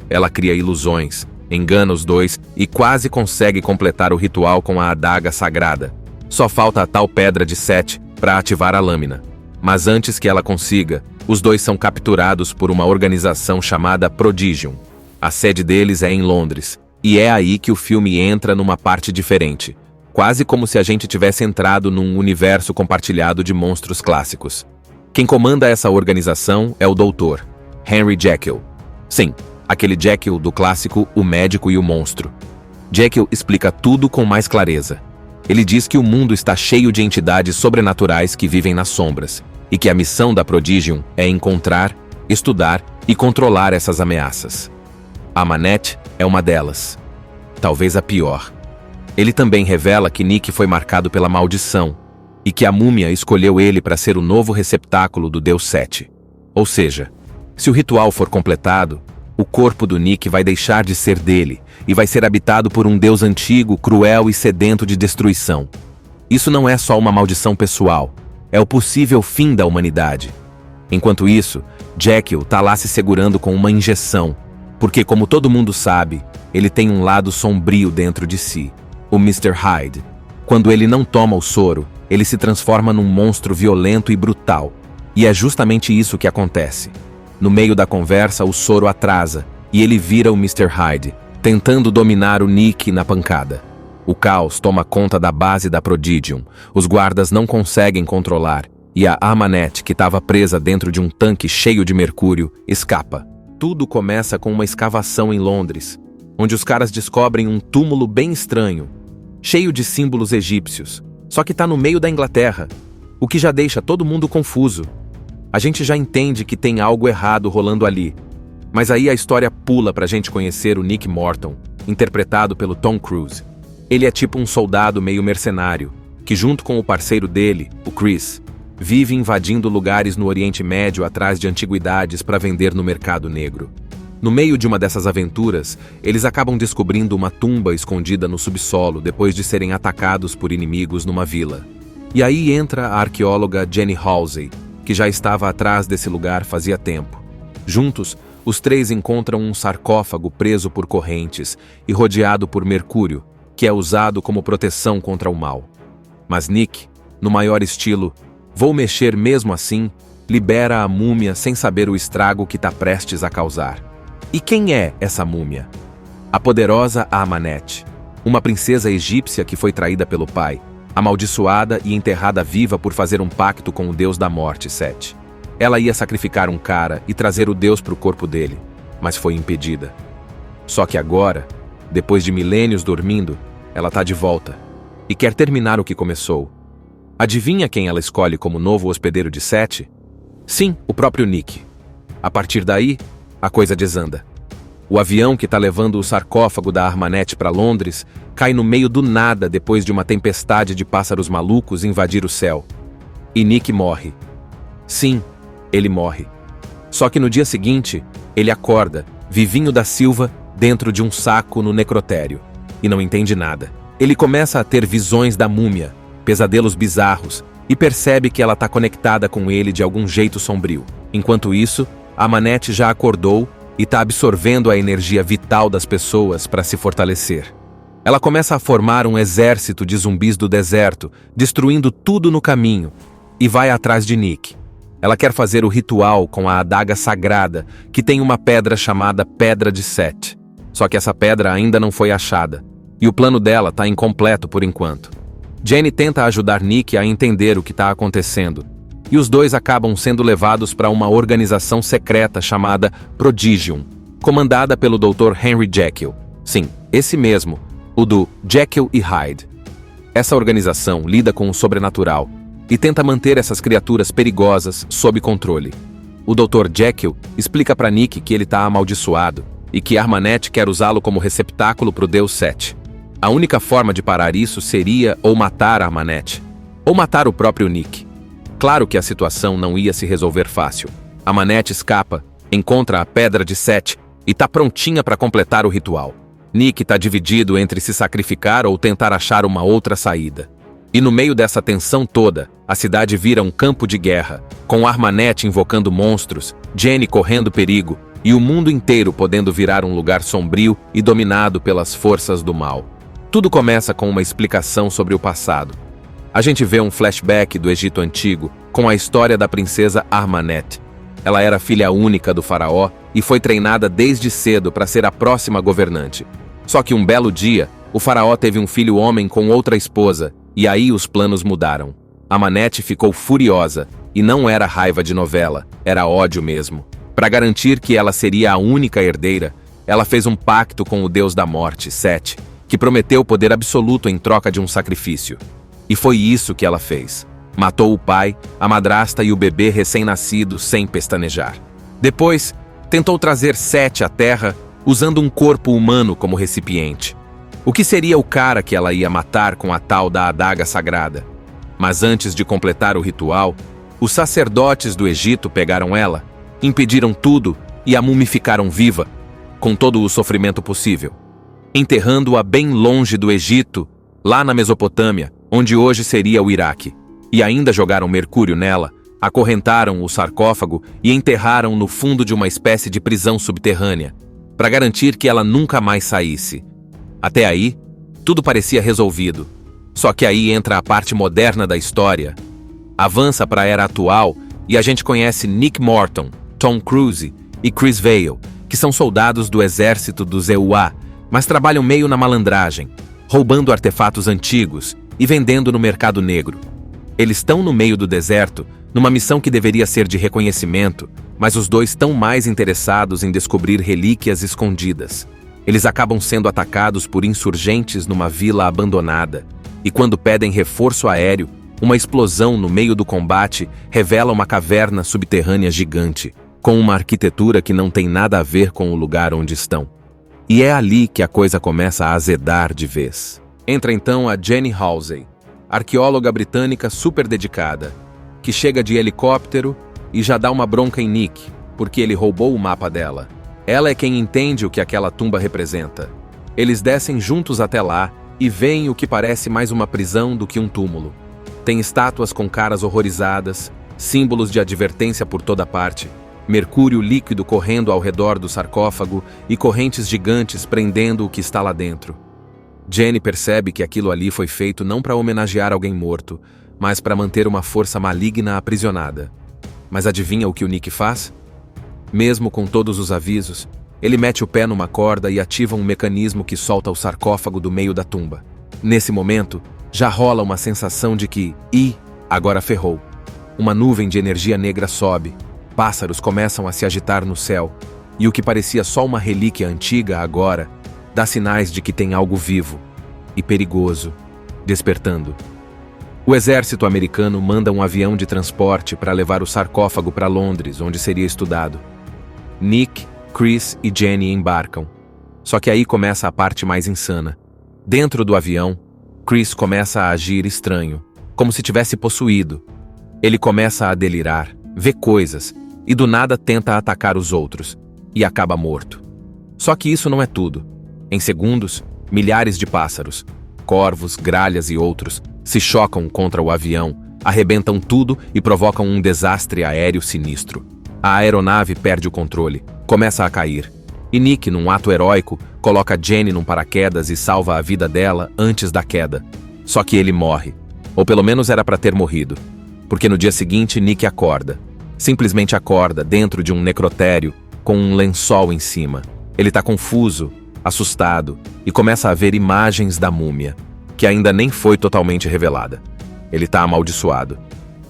Ela cria ilusões, engana os dois e quase consegue completar o ritual com a adaga sagrada. Só falta a tal pedra de Set para ativar a lâmina. Mas antes que ela consiga, os dois são capturados por uma organização chamada Prodigium. A sede deles é em Londres, e é aí que o filme entra numa parte diferente, quase como se a gente tivesse entrado num universo compartilhado de monstros clássicos. Quem comanda essa organização é o Dr. Henry Jekyll. Sim, aquele Jekyll do clássico O Médico e o Monstro. Jekyll explica tudo com mais clareza. Ele diz que o mundo está cheio de entidades sobrenaturais que vivem nas sombras, e que a missão da Prodigium é encontrar, estudar e controlar essas ameaças. A Ahmanet é uma delas. Talvez a pior. Ele também revela que Nick foi marcado pela maldição, e que a múmia escolheu ele para ser o novo receptáculo do Deus Set. Ou seja, se o ritual for completado, o corpo do Nick vai deixar de ser dele e vai ser habitado por um Deus antigo, cruel e sedento de destruição. Isso não é só uma maldição pessoal, é o possível fim da humanidade. Enquanto isso, Jekyll tá lá se segurando com uma injeção, porque como todo mundo sabe, ele tem um lado sombrio dentro de si, o Mr. Hyde. Quando ele não toma o soro, ele se transforma num monstro violento e brutal. E é justamente isso que acontece. No meio da conversa, o soro atrasa, e ele vira o Mr. Hyde, tentando dominar o Nick na pancada. O caos toma conta da base da Prodigium, os guardas não conseguem controlar, e a Ahmanet, que estava presa dentro de um tanque cheio de mercúrio, escapa. Tudo começa com uma escavação em Londres, onde os caras descobrem um túmulo bem estranho, cheio de símbolos egípcios, só que está no meio da Inglaterra, o que já deixa todo mundo confuso. A gente já entende que tem algo errado rolando ali, mas aí a história pula pra gente conhecer o Nick Morton, interpretado pelo Tom Cruise. Ele é tipo um soldado meio mercenário, que junto com o parceiro dele, o Chris, vive invadindo lugares no Oriente Médio atrás de antiguidades para vender no mercado negro. No meio de uma dessas aventuras, eles acabam descobrindo uma tumba escondida no subsolo depois de serem atacados por inimigos numa vila. E aí entra a arqueóloga Jenny Halsey, que já estava atrás desse lugar fazia tempo. Juntos, os três encontram um sarcófago preso por correntes e rodeado por mercúrio, que é usado como proteção contra o mal. Mas Nick, no maior estilo, vou mexer mesmo assim, libera a múmia sem saber o estrago que está prestes a causar. E quem é essa múmia? A poderosa Ahmanet, uma princesa egípcia que foi traída pelo pai, amaldiçoada e enterrada viva por fazer um pacto com o deus da morte, Set. Ela ia sacrificar um cara e trazer o deus para o corpo dele, mas foi impedida. Só que agora, depois de milênios dormindo, ela tá de volta e quer terminar o que começou. Adivinha quem ela escolhe como novo hospedeiro de Set? Sim, o próprio Nick. A partir daí, a coisa desanda. O avião que tá levando o sarcófago da Ahmanet para Londres cai no meio do nada depois de uma tempestade de pássaros malucos invadir o céu. E Nick morre. Sim, ele morre. Só que no dia seguinte, ele acorda, vivinho da Silva, dentro de um saco no necrotério. E não entende nada. Ele começa a ter visões da múmia, pesadelos bizarros, e percebe que ela está conectada com ele de algum jeito sombrio. Enquanto isso, a Ahmanet já acordou e está absorvendo a energia vital das pessoas para se fortalecer. Ela começa a formar um exército de zumbis do deserto, destruindo tudo no caminho, e vai atrás de Nick. Ela quer fazer o ritual com a adaga sagrada, que tem uma pedra chamada Pedra de Set. Só que essa pedra ainda não foi achada, e o plano dela está incompleto por enquanto. Jenny tenta ajudar Nick a entender o que está acontecendo, e os dois acabam sendo levados para uma organização secreta chamada Prodigium, comandada pelo Dr. Henry Jekyll. Sim, esse mesmo, o do Jekyll e Hyde. Essa organização lida com o sobrenatural e tenta manter essas criaturas perigosas sob controle. O Dr. Jekyll explica para Nick que ele está amaldiçoado e que Ahmanet quer usá-lo como receptáculo para o Deus Set. A única forma de parar isso seria ou matar Ahmanet, ou matar o próprio Nick. Claro que a situação não ia se resolver fácil. Ahmanet escapa, encontra a Pedra de Set e tá prontinha para completar o ritual. Nick tá dividido entre se sacrificar ou tentar achar uma outra saída. E no meio dessa tensão toda, a cidade vira um campo de guerra, com Armanet invocando monstros, Jenny correndo perigo e o mundo inteiro podendo virar um lugar sombrio e dominado pelas forças do mal. Tudo começa com uma explicação sobre o passado. A gente vê um flashback do Egito Antigo com a história da princesa Armanet. Ela era filha única do faraó e foi treinada desde cedo para ser a próxima governante. Só que um belo dia, o faraó teve um filho homem com outra esposa, e aí os planos mudaram. Armanet ficou furiosa, e não era raiva de novela, era ódio mesmo. Para garantir que ela seria a única herdeira, ela fez um pacto com o deus da morte, Set, que prometeu poder absoluto em troca de um sacrifício. E foi isso que ela fez. Matou o pai, a madrasta e o bebê recém-nascido sem pestanejar. Depois, tentou trazer Set à Terra usando um corpo humano como recipiente. O que seria o cara que ela ia matar com a tal da adaga sagrada? Mas antes de completar o ritual, os sacerdotes do Egito pegaram ela, impediram tudo e a mumificaram viva, com todo o sofrimento possível, enterrando-a bem longe do Egito, lá na Mesopotâmia, onde hoje seria o Iraque. E ainda jogaram mercúrio nela, acorrentaram o sarcófago e enterraram no fundo de uma espécie de prisão subterrânea, para garantir que ela nunca mais saísse. Até aí, tudo parecia resolvido. Só que aí entra a parte moderna da história. Avança para a era atual e a gente conhece Nick Morton, Tom Cruise e Chris Vail, que são soldados do exército dos EUA, mas trabalham meio na malandragem, roubando artefatos antigos e vendendo no mercado negro. Eles estão no meio do deserto, numa missão que deveria ser de reconhecimento, mas os dois estão mais interessados em descobrir relíquias escondidas. Eles acabam sendo atacados por insurgentes numa vila abandonada, e quando pedem reforço aéreo, uma explosão no meio do combate revela uma caverna subterrânea gigante, com uma arquitetura que não tem nada a ver com o lugar onde estão. E é ali que a coisa começa a azedar de vez. Entra então a Jenny Halsey, arqueóloga britânica super dedicada, que chega de helicóptero e já dá uma bronca em Nick, porque ele roubou o mapa dela. Ela é quem entende o que aquela tumba representa. Eles descem juntos até lá e veem o que parece mais uma prisão do que um túmulo. Tem estátuas com caras horrorizadas, símbolos de advertência por toda parte, mercúrio líquido correndo ao redor do sarcófago e correntes gigantes prendendo o que está lá dentro. Jenny percebe que aquilo ali foi feito não para homenagear alguém morto, mas para manter uma força maligna aprisionada. Mas adivinha o que o Nick faz? Mesmo com todos os avisos, ele mete o pé numa corda e ativa um mecanismo que solta o sarcófago do meio da tumba. Nesse momento, já rola uma sensação de que, agora ferrou. Uma nuvem de energia negra sobe, pássaros começam a se agitar no céu, e o que parecia só uma relíquia antiga agora, dá sinais de que tem algo vivo e perigoso, despertando. O exército americano manda um avião de transporte para levar o sarcófago para Londres, onde seria estudado. Nick, Chris e Jenny embarcam. Só que aí começa a parte mais insana. Dentro do avião, Chris começa a agir estranho, como se tivesse possuído. Ele começa a delirar, vê coisas, e do nada tenta atacar os outros, e acaba morto. Só que isso não é tudo. Em segundos, milhares de pássaros, corvos, gralhas e outros, se chocam contra o avião, arrebentam tudo e provocam um desastre aéreo sinistro. A aeronave perde o controle, começa a cair. E Nick, num ato heróico, coloca Jenny num paraquedas e salva a vida dela antes da queda. Só que ele morre. Ou pelo menos era para ter morrido. Porque no dia seguinte, Nick acorda. Simplesmente acorda dentro de um necrotério, com um lençol em cima. Ele tá confuso, assustado, e começa a ver imagens da múmia, que ainda nem foi totalmente revelada. Ele tá amaldiçoado,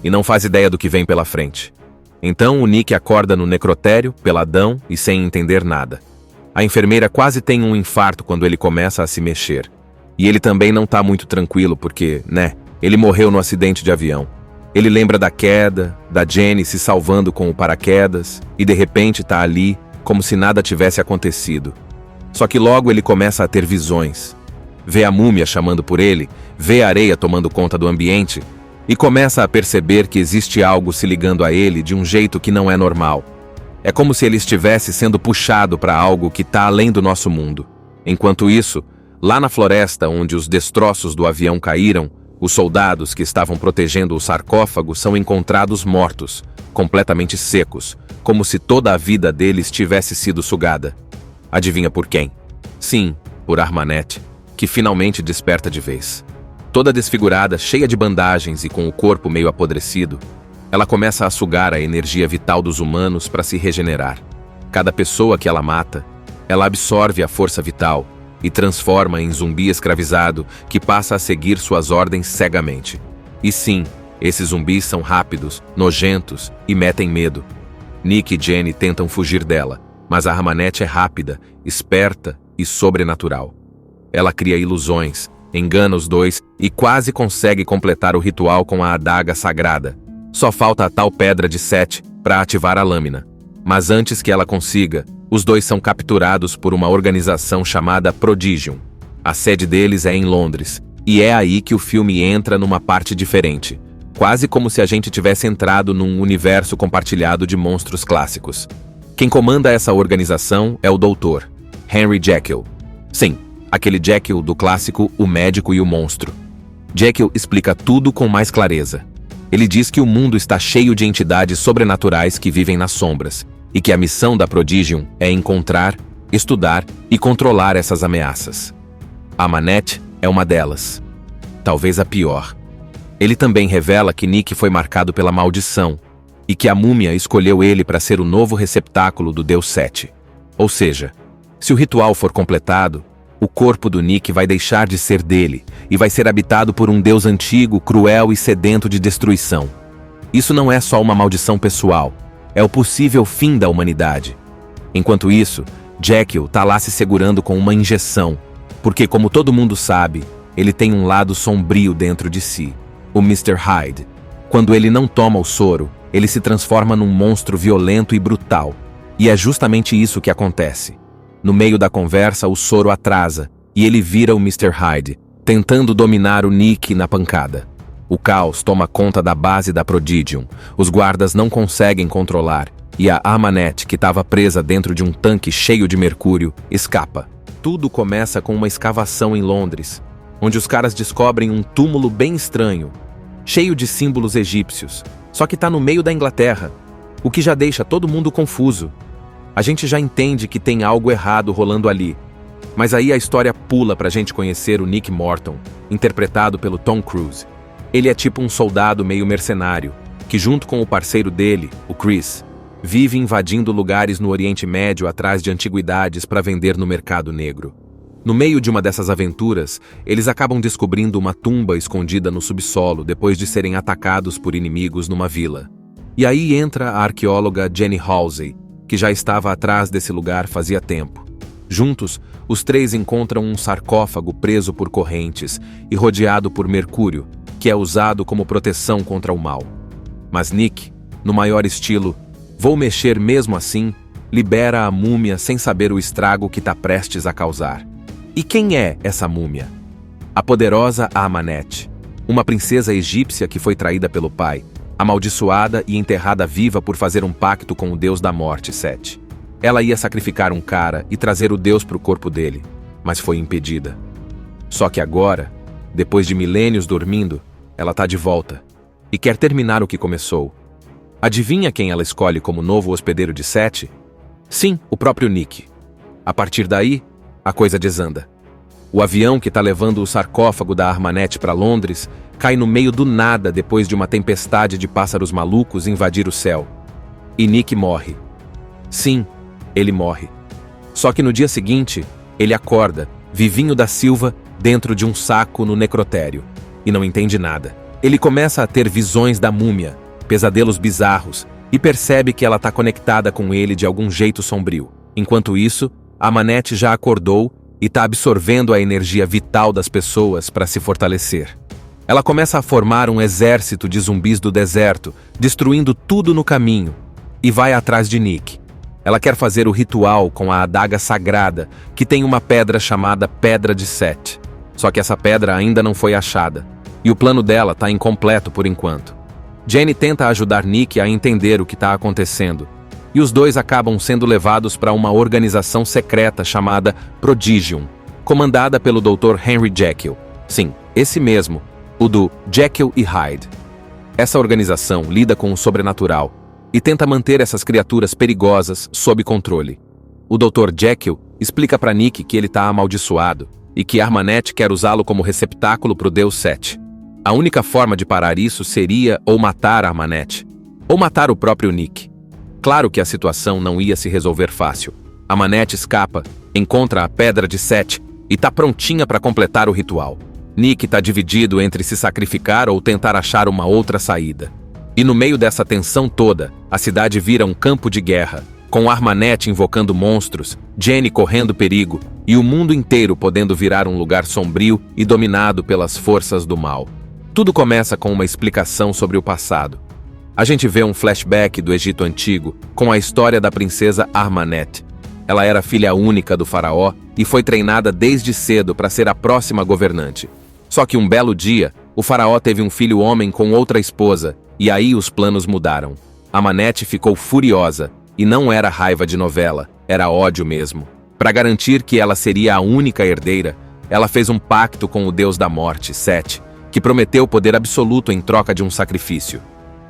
e não faz ideia do que vem pela frente. Então o Nick acorda no necrotério, peladão e sem entender nada. A enfermeira quase tem um infarto quando ele começa a se mexer. E ele também não tá muito tranquilo porque, ele morreu no acidente de avião. Ele lembra da queda, da Jenny se salvando com o paraquedas, e de repente tá ali, como se nada tivesse acontecido. Só que logo ele começa a ter visões. Vê a múmia chamando por ele, vê a areia tomando conta do ambiente, e começa a perceber que existe algo se ligando a ele de um jeito que não é normal. É como se ele estivesse sendo puxado para algo que está além do nosso mundo. Enquanto isso, lá na floresta onde os destroços do avião caíram, os soldados que estavam protegendo o sarcófago são encontrados mortos, completamente secos, como se toda a vida deles tivesse sido sugada. Adivinha por quem? Sim, por Armanet, que finalmente desperta de vez. Toda desfigurada, cheia de bandagens e com o corpo meio apodrecido, ela começa a sugar a energia vital dos humanos para se regenerar. Cada pessoa que ela mata, ela absorve a força vital e transforma em zumbi escravizado que passa a seguir suas ordens cegamente. E sim, esses zumbis são rápidos, nojentos e metem medo. Nick e Jenny tentam fugir dela, mas a Armanet é rápida, esperta e sobrenatural. Ela cria ilusões, engana os dois e quase consegue completar o ritual com a adaga sagrada. Só falta a tal pedra de Set para ativar a lâmina. Mas antes que ela consiga, os dois são capturados por uma organização chamada Prodigium. A sede deles é em Londres, e é aí que o filme entra numa parte diferente, quase como se a gente tivesse entrado num universo compartilhado de monstros clássicos. Quem comanda essa organização é o Doutor, Henry Jekyll. Sim, aquele Jekyll do clássico O Médico e o Monstro. Jekyll explica tudo com mais clareza. Ele diz que o mundo está cheio de entidades sobrenaturais que vivem nas sombras, e que a missão da Prodigium é encontrar, estudar e controlar essas ameaças. A Armanet é uma delas. Talvez a pior. Ele também revela que Nick foi marcado pela maldição, e que a múmia escolheu ele para ser o novo receptáculo do Deus Set. Ou seja, se o ritual for completado, o corpo do Nick vai deixar de ser dele e vai ser habitado por um Deus antigo, cruel e sedento de destruição. Isso não é só uma maldição pessoal, é o possível fim da humanidade. Enquanto isso, Jekyll tá lá se segurando com uma injeção, porque como todo mundo sabe, ele tem um lado sombrio dentro de si, o Mr. Hyde. Quando ele não toma o soro, ele se transforma num monstro violento e brutal. E é justamente isso que acontece. No meio da conversa, o soro atrasa, e ele vira o Mr. Hyde, tentando dominar o Nick na pancada. O caos toma conta da base da Prodigium, os guardas não conseguem controlar, e a Armanet, que estava presa dentro de um tanque cheio de mercúrio, escapa. Tudo começa com uma escavação em Londres, onde os caras descobrem um túmulo bem estranho, cheio de símbolos egípcios, só que está no meio da Inglaterra, o que já deixa todo mundo confuso. A gente já entende que tem algo errado rolando ali, mas aí a história pula pra gente conhecer o Nick Morton, interpretado pelo Tom Cruise. Ele é tipo um soldado meio mercenário, que junto com o parceiro dele, o Chris, vive invadindo lugares no Oriente Médio atrás de antiguidades para vender no mercado negro. No meio de uma dessas aventuras, eles acabam descobrindo uma tumba escondida no subsolo depois de serem atacados por inimigos numa vila. E aí entra a arqueóloga Jenny Halsey, que já estava atrás desse lugar fazia tempo. Juntos, os três encontram um sarcófago preso por correntes e rodeado por mercúrio, que é usado como proteção contra o mal. Mas Nick, no maior estilo, vou mexer mesmo assim, libera a múmia sem saber o estrago que está prestes a causar. E quem é essa múmia? A poderosa Armanet, uma princesa egípcia que foi traída pelo pai, amaldiçoada e enterrada viva por fazer um pacto com o deus da morte, Set. Ela ia sacrificar um cara e trazer o deus para o corpo dele, mas foi impedida. Só que agora, depois de milênios dormindo, ela tá de volta e quer terminar o que começou. Adivinha quem ela escolhe como novo hospedeiro de Set? Sim, o próprio Nick. A partir daí, a coisa desanda. O avião que tá levando o sarcófago da Armanet para Londres cai no meio do nada depois de uma tempestade de pássaros malucos invadir o céu. E Nick morre. Sim, ele morre. Só que no dia seguinte, ele acorda, vivinho da Silva, dentro de um saco no necrotério. E não entende nada. Ele começa a ter visões da múmia, pesadelos bizarros, e percebe que ela está conectada com ele de algum jeito sombrio. Enquanto isso, a Armanet já acordou e está absorvendo a energia vital das pessoas para se fortalecer. Ela começa a formar um exército de zumbis do deserto, destruindo tudo no caminho, e vai atrás de Nick. Ela quer fazer o ritual com a adaga sagrada, que tem uma pedra chamada Pedra de Set. Só que essa pedra ainda não foi achada, e o plano dela está incompleto por enquanto. Jenny tenta ajudar Nick a entender o que está acontecendo, e os dois acabam sendo levados para uma organização secreta chamada Prodigium, comandada pelo Dr. Henry Jekyll. Sim, esse mesmo, o do Jekyll e Hyde. Essa organização lida com o sobrenatural e tenta manter essas criaturas perigosas sob controle. O Dr. Jekyll explica para Nick que ele está amaldiçoado e que Armanet quer usá-lo como receptáculo para o Deus Set. A única forma de parar isso seria ou matar Armanet, ou matar o próprio Nick. Claro que a situação não ia se resolver fácil. Armanet escapa, encontra a Pedra de Set e está prontinha para completar o ritual. Nick está dividido entre se sacrificar ou tentar achar uma outra saída. E no meio dessa tensão toda, a cidade vira um campo de guerra, com Armanet invocando monstros, Jenny correndo perigo e o mundo inteiro podendo virar um lugar sombrio e dominado pelas forças do mal. Tudo começa com uma explicação sobre o passado. A gente vê um flashback do Egito Antigo com a história da princesa Armanet. Ela era filha única do faraó e foi treinada desde cedo para ser a próxima governante. Só que um belo dia, o faraó teve um filho homem com outra esposa, e aí os planos mudaram. Armanet ficou furiosa, e não era raiva de novela, era ódio mesmo. Para garantir que ela seria a única herdeira, ela fez um pacto com o deus da morte, Set, que prometeu poder absoluto em troca de um sacrifício.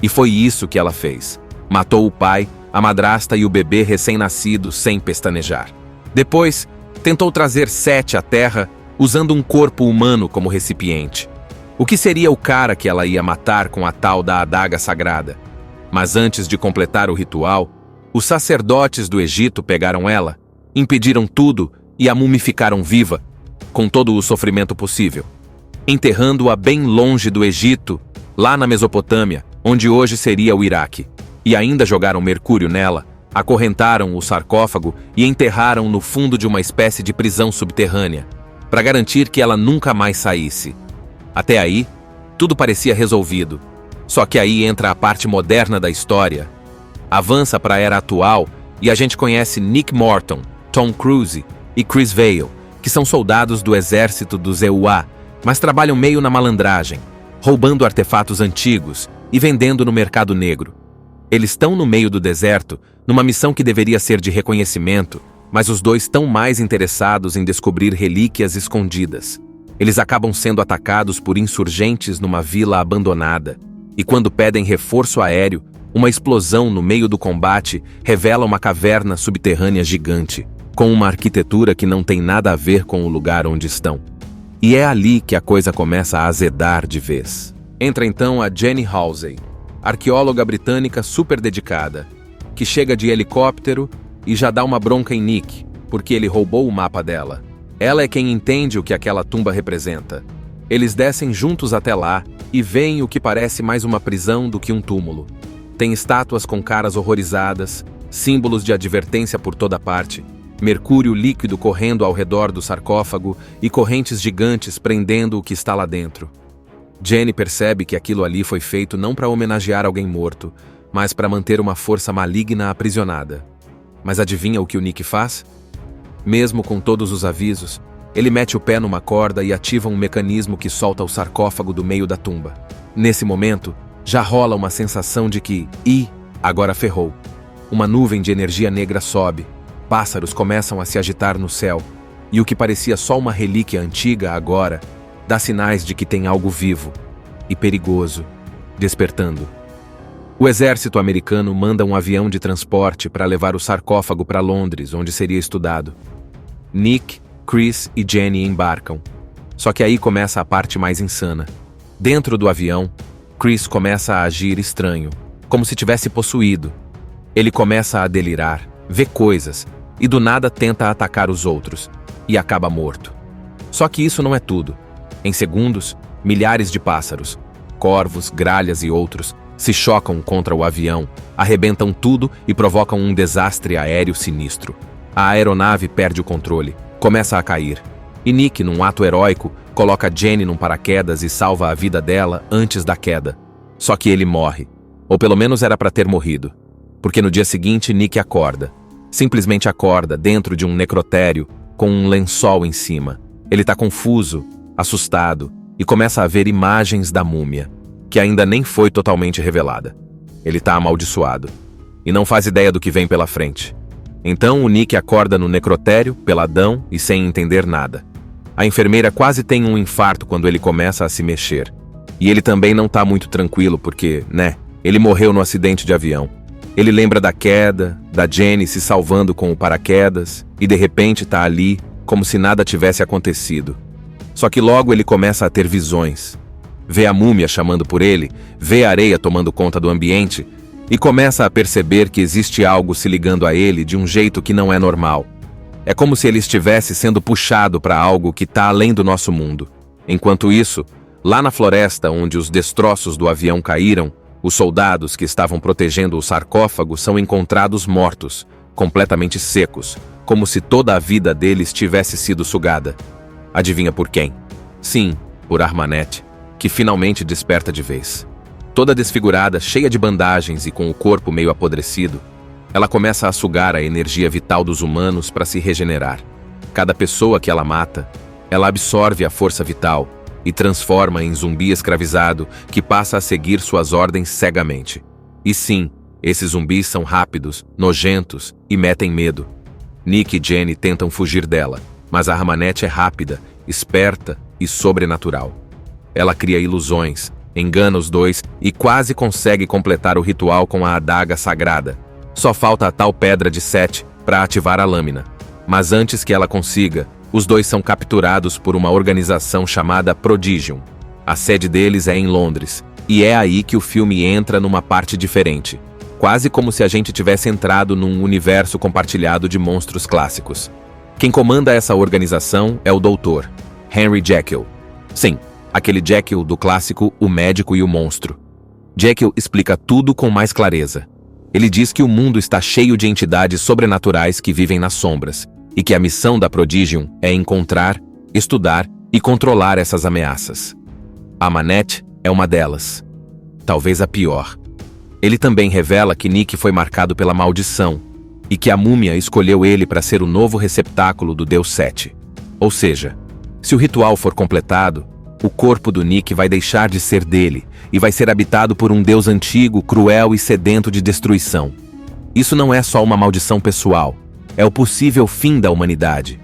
E foi isso que ela fez. Matou o pai, a madrasta e o bebê recém-nascido sem pestanejar. Depois, tentou trazer Set à terra usando um corpo humano como recipiente. O que seria o cara que ela ia matar com a tal da adaga sagrada? Mas antes de completar o ritual, os sacerdotes do Egito pegaram ela, impediram tudo e a mumificaram viva, com todo o sofrimento possível, enterrando-a bem longe do Egito, lá na Mesopotâmia, onde hoje seria o Iraque. E ainda jogaram mercúrio nela, acorrentaram o sarcófago e enterraram no fundo de uma espécie de prisão subterrânea, para garantir que ela nunca mais saísse. Até aí, tudo parecia resolvido. Só que aí entra a parte moderna da história. Avança para a era atual e a gente conhece Nick Morton, Tom Cruise e Chris Vail, que são soldados do exército dos EUA, mas trabalham meio na malandragem, roubando artefatos antigos e vendendo no mercado negro. Eles estão no meio do deserto, numa missão que deveria ser de reconhecimento, mas os dois estão mais interessados em descobrir relíquias escondidas. Eles acabam sendo atacados por insurgentes numa vila abandonada, e quando pedem reforço aéreo, uma explosão no meio do combate revela uma caverna subterrânea gigante, com uma arquitetura que não tem nada a ver com o lugar onde estão. E é ali que a coisa começa a azedar de vez. Entra então a Jenny Halsey, arqueóloga britânica super dedicada, que chega de helicóptero e já dá uma bronca em Nick, porque ele roubou o mapa dela. Ela é quem entende o que aquela tumba representa. Eles descem juntos até lá e veem o que parece mais uma prisão do que um túmulo. Tem estátuas com caras horrorizadas, símbolos de advertência por toda parte, mercúrio líquido correndo ao redor do sarcófago e correntes gigantes prendendo o que está lá dentro. Jenny percebe que aquilo ali foi feito não para homenagear alguém morto, mas para manter uma força maligna aprisionada. Mas adivinha o que o Nick faz? Mesmo com todos os avisos, ele mete o pé numa corda e ativa um mecanismo que solta o sarcófago do meio da tumba. Nesse momento, já rola uma sensação de que, agora ferrou. Uma nuvem de energia negra sobe, pássaros começam a se agitar no céu, e o que parecia só uma relíquia antiga agora, dá sinais de que tem algo vivo e perigoso, despertando. O exército americano manda um avião de transporte para levar o sarcófago para Londres, onde seria estudado. Nick, Chris e Jenny embarcam. Só que aí começa a parte mais insana. Dentro do avião, Chris começa a agir estranho, como se tivesse possuído. Ele começa a delirar, vê coisas, e do nada tenta atacar os outros, e acaba morto. Só que isso não é tudo. Em segundos, milhares de pássaros, corvos, gralhas e outros, se chocam contra o avião, arrebentam tudo e provocam um desastre aéreo sinistro. A aeronave perde o controle, começa a cair. E Nick, num ato heróico, coloca Jenny num paraquedas e salva a vida dela antes da queda. Só que ele morre. Ou pelo menos era para ter morrido. Porque no dia seguinte, Nick acorda. Simplesmente acorda dentro de um necrotério, com um lençol em cima. Ele tá confuso, assustado, e começa a ver imagens da múmia, que ainda nem foi totalmente revelada. Ele tá amaldiçoado. e não faz ideia do que vem pela frente. Então o Nick acorda no necrotério, peladão e sem entender nada. A enfermeira quase tem um infarto quando ele começa a se mexer. E ele também não tá muito tranquilo porque, ele morreu no acidente de avião. Ele lembra da queda, da Jenny se salvando com o paraquedas, e de repente tá ali, como se nada tivesse acontecido. Só que logo ele começa a ter visões. Vê a múmia chamando por ele, vê a areia tomando conta do ambiente, e começa a perceber que existe algo se ligando a ele de um jeito que não é normal. É como se ele estivesse sendo puxado para algo que está além do nosso mundo. Enquanto isso, lá na floresta onde os destroços do avião caíram, os soldados que estavam protegendo o sarcófago são encontrados mortos, completamente secos, como se toda a vida deles tivesse sido sugada. Adivinha por quem? Sim, por Armanet, que finalmente desperta de vez. Toda desfigurada, cheia de bandagens e com o corpo meio apodrecido, ela começa a sugar a energia vital dos humanos para se regenerar. Cada pessoa que ela mata, ela absorve a força vital e transforma em zumbi escravizado que passa a seguir suas ordens cegamente. E sim, esses zumbis são rápidos, nojentos e metem medo. Nick e Jenny tentam fugir dela, mas a Armanet é rápida, esperta e sobrenatural. Ela cria ilusões, engana os dois e quase consegue completar o ritual com a adaga sagrada. Só falta a tal pedra de Set para ativar a lâmina. Mas antes que ela consiga, os dois são capturados por uma organização chamada Prodigium. A sede deles é em Londres, e é aí que o filme entra numa parte diferente. Quase como se a gente tivesse entrado num universo compartilhado de monstros clássicos. Quem comanda essa organização é o Dr. Henry Jekyll. Sim, aquele Jekyll do clássico O Médico e o Monstro. Jekyll explica tudo com mais clareza. Ele diz que o mundo está cheio de entidades sobrenaturais que vivem nas sombras, e que a missão da Prodigium é encontrar, estudar e controlar essas ameaças. A Armanet é uma delas. Talvez a pior. Ele também revela que Nick foi marcado pela maldição, e que a múmia escolheu ele para ser o novo receptáculo do Deus Set. Ou seja, se o ritual for completado, o corpo do Nick vai deixar de ser dele e vai ser habitado por um Deus antigo, cruel e sedento de destruição. Isso não é só uma maldição pessoal, é o possível fim da humanidade.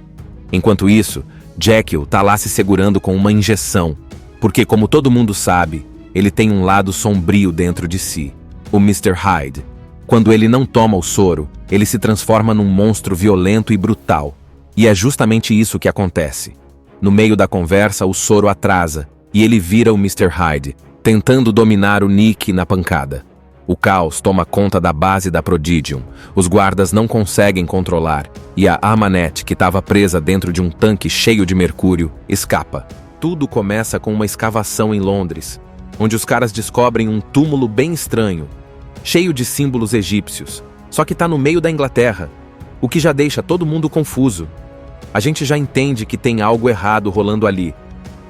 Enquanto isso, Jekyll tá lá se segurando com uma injeção, porque como todo mundo sabe, ele tem um lado sombrio dentro de si, o Mr. Hyde. Quando ele não toma o soro, ele se transforma num monstro violento e brutal. E é justamente isso que acontece. No meio da conversa, o soro atrasa, e ele vira o Mr. Hyde, tentando dominar o Nick na pancada. O caos toma conta da base da Prodigium, os guardas não conseguem controlar, e a Armanet, que estava presa dentro de um tanque cheio de mercúrio, escapa. Tudo começa com uma escavação em Londres, onde os caras descobrem um túmulo bem estranho, cheio de símbolos egípcios, só que tá no meio da Inglaterra, o que já deixa todo mundo confuso. A gente já entende que tem algo errado rolando ali,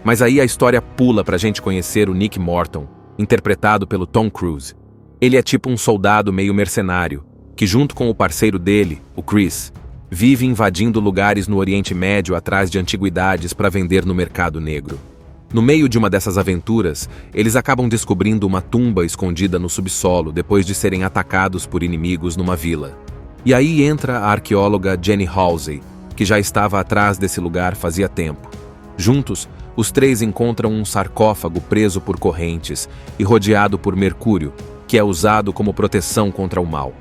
mas aí a história pula pra gente conhecer o Nick Morton, interpretado pelo Tom Cruise. Ele é tipo um soldado meio mercenário, que junto com o parceiro dele, o Chris, vive invadindo lugares no Oriente Médio atrás de antiguidades para vender no mercado negro. No meio de uma dessas aventuras, eles acabam descobrindo uma tumba escondida no subsolo depois de serem atacados por inimigos numa vila. E aí entra a arqueóloga Jenny Halsey, que já estava atrás desse lugar fazia tempo. Juntos, os três encontram um sarcófago preso por correntes e rodeado por mercúrio, que é usado como proteção contra o mal.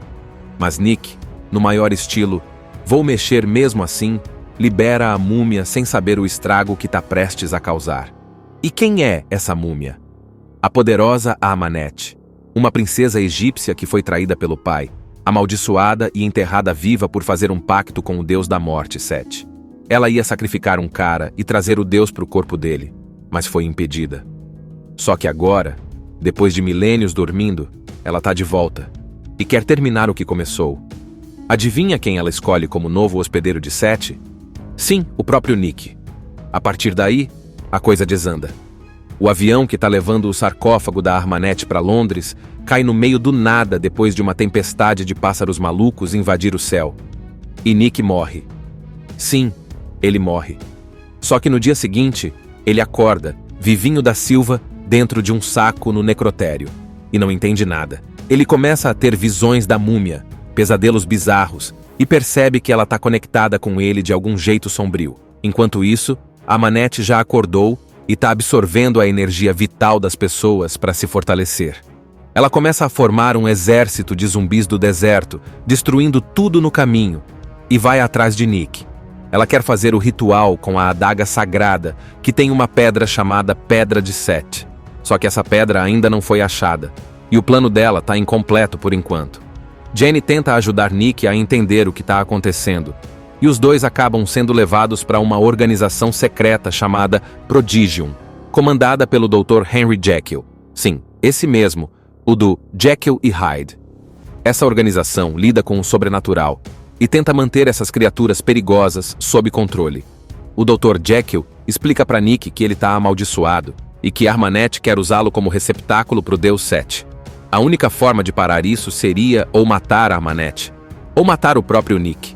Mas Nick, no maior estilo, vou mexer mesmo assim, libera a múmia sem saber o estrago que está prestes a causar. E quem é essa múmia? A poderosa Armanet, uma princesa egípcia que foi traída pelo pai, amaldiçoada e enterrada viva por fazer um pacto com o deus da morte, Set. Ela ia sacrificar um cara e trazer o deus para o corpo dele, mas foi impedida. Só que agora, depois de milênios dormindo, ela tá de volta e quer terminar o que começou. Adivinha quem ela escolhe como novo hospedeiro de Set? Sim, o próprio Nick. A partir daí, a coisa desanda. O avião que tá levando o sarcófago da Armanet para Londres cai no meio do nada depois de uma tempestade de pássaros malucos invadir o céu. E Nick morre. Sim, ele morre. Só que no dia seguinte, ele acorda, vivinho da Silva, dentro de um saco no necrotério. E não entende nada. Ele começa a ter visões da múmia, pesadelos bizarros, e percebe que ela está conectada com ele de algum jeito sombrio. Enquanto isso, Amanete já acordou e está absorvendo a energia vital das pessoas para se fortalecer. Ela começa a formar um exército de zumbis do deserto, destruindo tudo no caminho, e vai atrás de Nick. Ela quer fazer o ritual com a adaga sagrada, que tem uma pedra chamada Pedra de Set. Só que essa pedra ainda não foi achada, e o plano dela está incompleto por enquanto. Jenny tenta ajudar Nick a entender o que está acontecendo, e os dois acabam sendo levados para uma organização secreta chamada Prodigium, comandada pelo Dr. Henry Jekyll. Sim, esse mesmo, o do Jekyll e Hyde. Essa organização lida com o sobrenatural e tenta manter essas criaturas perigosas sob controle. O Dr. Jekyll explica para Nick que ele está amaldiçoado e que Armanet quer usá-lo como receptáculo para o Deus Set. A única forma de parar isso seria ou matar Armanet, ou matar o próprio Nick.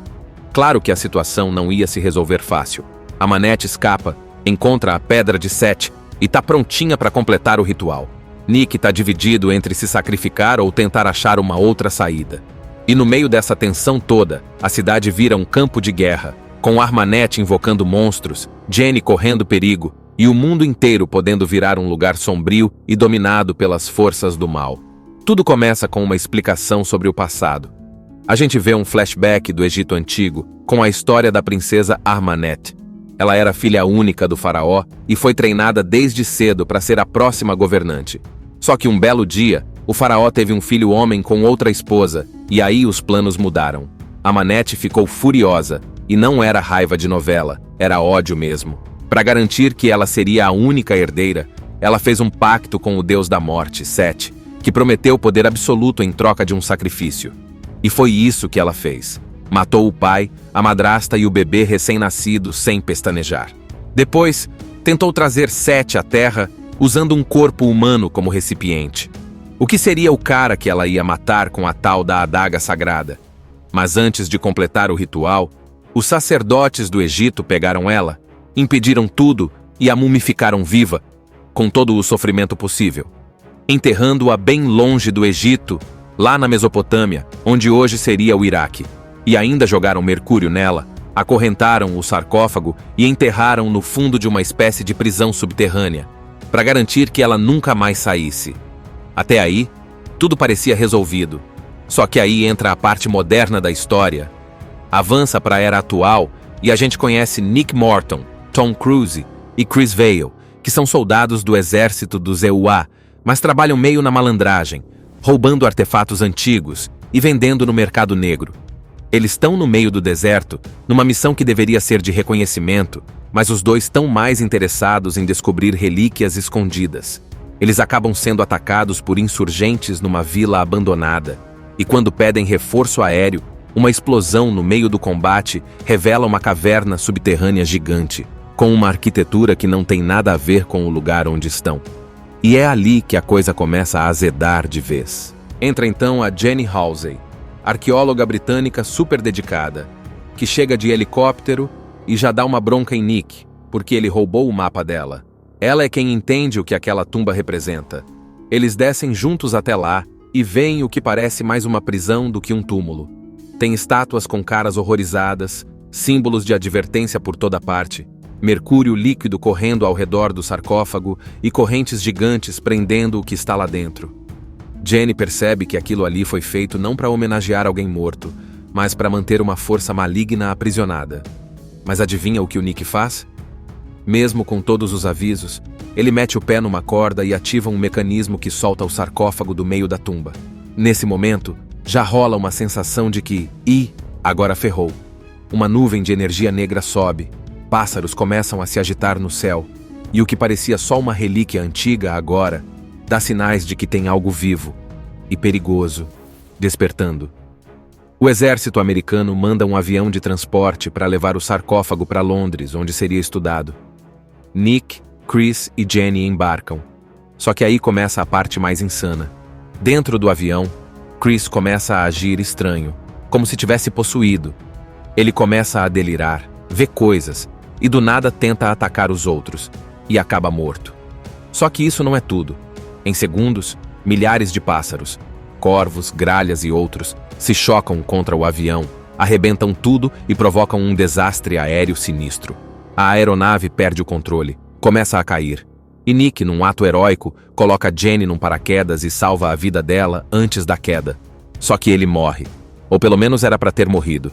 Claro que a situação não ia se resolver fácil. Armanet escapa, encontra a Pedra de Set e está prontinha para completar o ritual. Nick está dividido entre se sacrificar ou tentar achar uma outra saída. E no meio dessa tensão toda, a cidade vira um campo de guerra, com Armanet invocando monstros, Jenny correndo perigo e o mundo inteiro podendo virar um lugar sombrio e dominado pelas forças do mal. Tudo começa com uma explicação sobre o passado. A gente vê um flashback do Egito Antigo com a história da princesa Armanet. Ela era filha única do faraó e foi treinada desde cedo para ser a próxima governante. Só que um belo dia, o faraó teve um filho homem com outra esposa, e aí os planos mudaram. Armanet ficou furiosa, e não era raiva de novela, era ódio mesmo. Para garantir que ela seria a única herdeira, ela fez um pacto com o deus da morte, Set, que prometeu poder absoluto em troca de um sacrifício. E foi isso que ela fez. Matou o pai, a madrasta e o bebê recém-nascido sem pestanejar. Depois, tentou trazer Set à terra usando um corpo humano como recipiente. O que seria o cara que ela ia matar com a tal da adaga sagrada? Mas antes de completar o ritual, os sacerdotes do Egito pegaram ela, impediram tudo e a mumificaram viva, com todo o sofrimento possível, enterrando-a bem longe do Egito, lá na Mesopotâmia, onde hoje seria o Iraque. E ainda jogaram mercúrio nela, acorrentaram o sarcófago e enterraram no fundo de uma espécie de prisão subterrânea, para garantir que ela nunca mais saísse. Até aí, tudo parecia resolvido. Só que aí entra a parte moderna da história. Avança para a era atual e a gente conhece Nick Morton, Tom Cruise e Chris Vail, que são soldados do exército dos EUA, mas trabalham meio na malandragem, roubando artefatos antigos e vendendo no mercado negro. Eles estão no meio do deserto, numa missão que deveria ser de reconhecimento, mas os dois estão mais interessados em descobrir relíquias escondidas. Eles acabam sendo atacados por insurgentes numa vila abandonada, e quando pedem reforço aéreo, uma explosão no meio do combate revela uma caverna subterrânea gigante, com uma arquitetura que não tem nada a ver com o lugar onde estão. E é ali que a coisa começa a azedar de vez. Entra então a Jenny Halsey, arqueóloga britânica super dedicada, que chega de helicóptero e já dá uma bronca em Nick, porque ele roubou o mapa dela. Ela é quem entende o que aquela tumba representa. Eles descem juntos até lá e veem o que parece mais uma prisão do que um túmulo. Tem estátuas com caras horrorizadas, símbolos de advertência por toda parte, mercúrio líquido correndo ao redor do sarcófago e correntes gigantes prendendo o que está lá dentro. Jenny percebe que aquilo ali foi feito não para homenagear alguém morto, mas para manter uma força maligna aprisionada. Mas adivinha o que o Nick faz? Mesmo com todos os avisos, ele mete o pé numa corda e ativa um mecanismo que solta o sarcófago do meio da tumba. Nesse momento, já rola uma sensação de que, agora ferrou. Uma nuvem de energia negra sobe, pássaros começam a se agitar no céu, e o que parecia só uma relíquia antiga agora, dá sinais de que tem algo vivo e perigoso, despertando. O exército americano manda um avião de transporte para levar o sarcófago para Londres, onde seria estudado. Nick, Chris e Jenny embarcam. Só que aí começa a parte mais insana. Dentro do avião, Chris começa a agir estranho, como se tivesse possuído. Ele começa a delirar, vê coisas, e do nada tenta atacar os outros, e acaba morto. Só que isso não é tudo. Em segundos, milhares de pássaros, corvos, gralhas e outros, se chocam contra o avião, arrebentam tudo e provocam um desastre aéreo sinistro. A aeronave perde o controle, começa a cair. E Nick, num ato heróico, coloca Jenny num paraquedas e salva a vida dela antes da queda. Só que ele morre. Ou pelo menos era para ter morrido.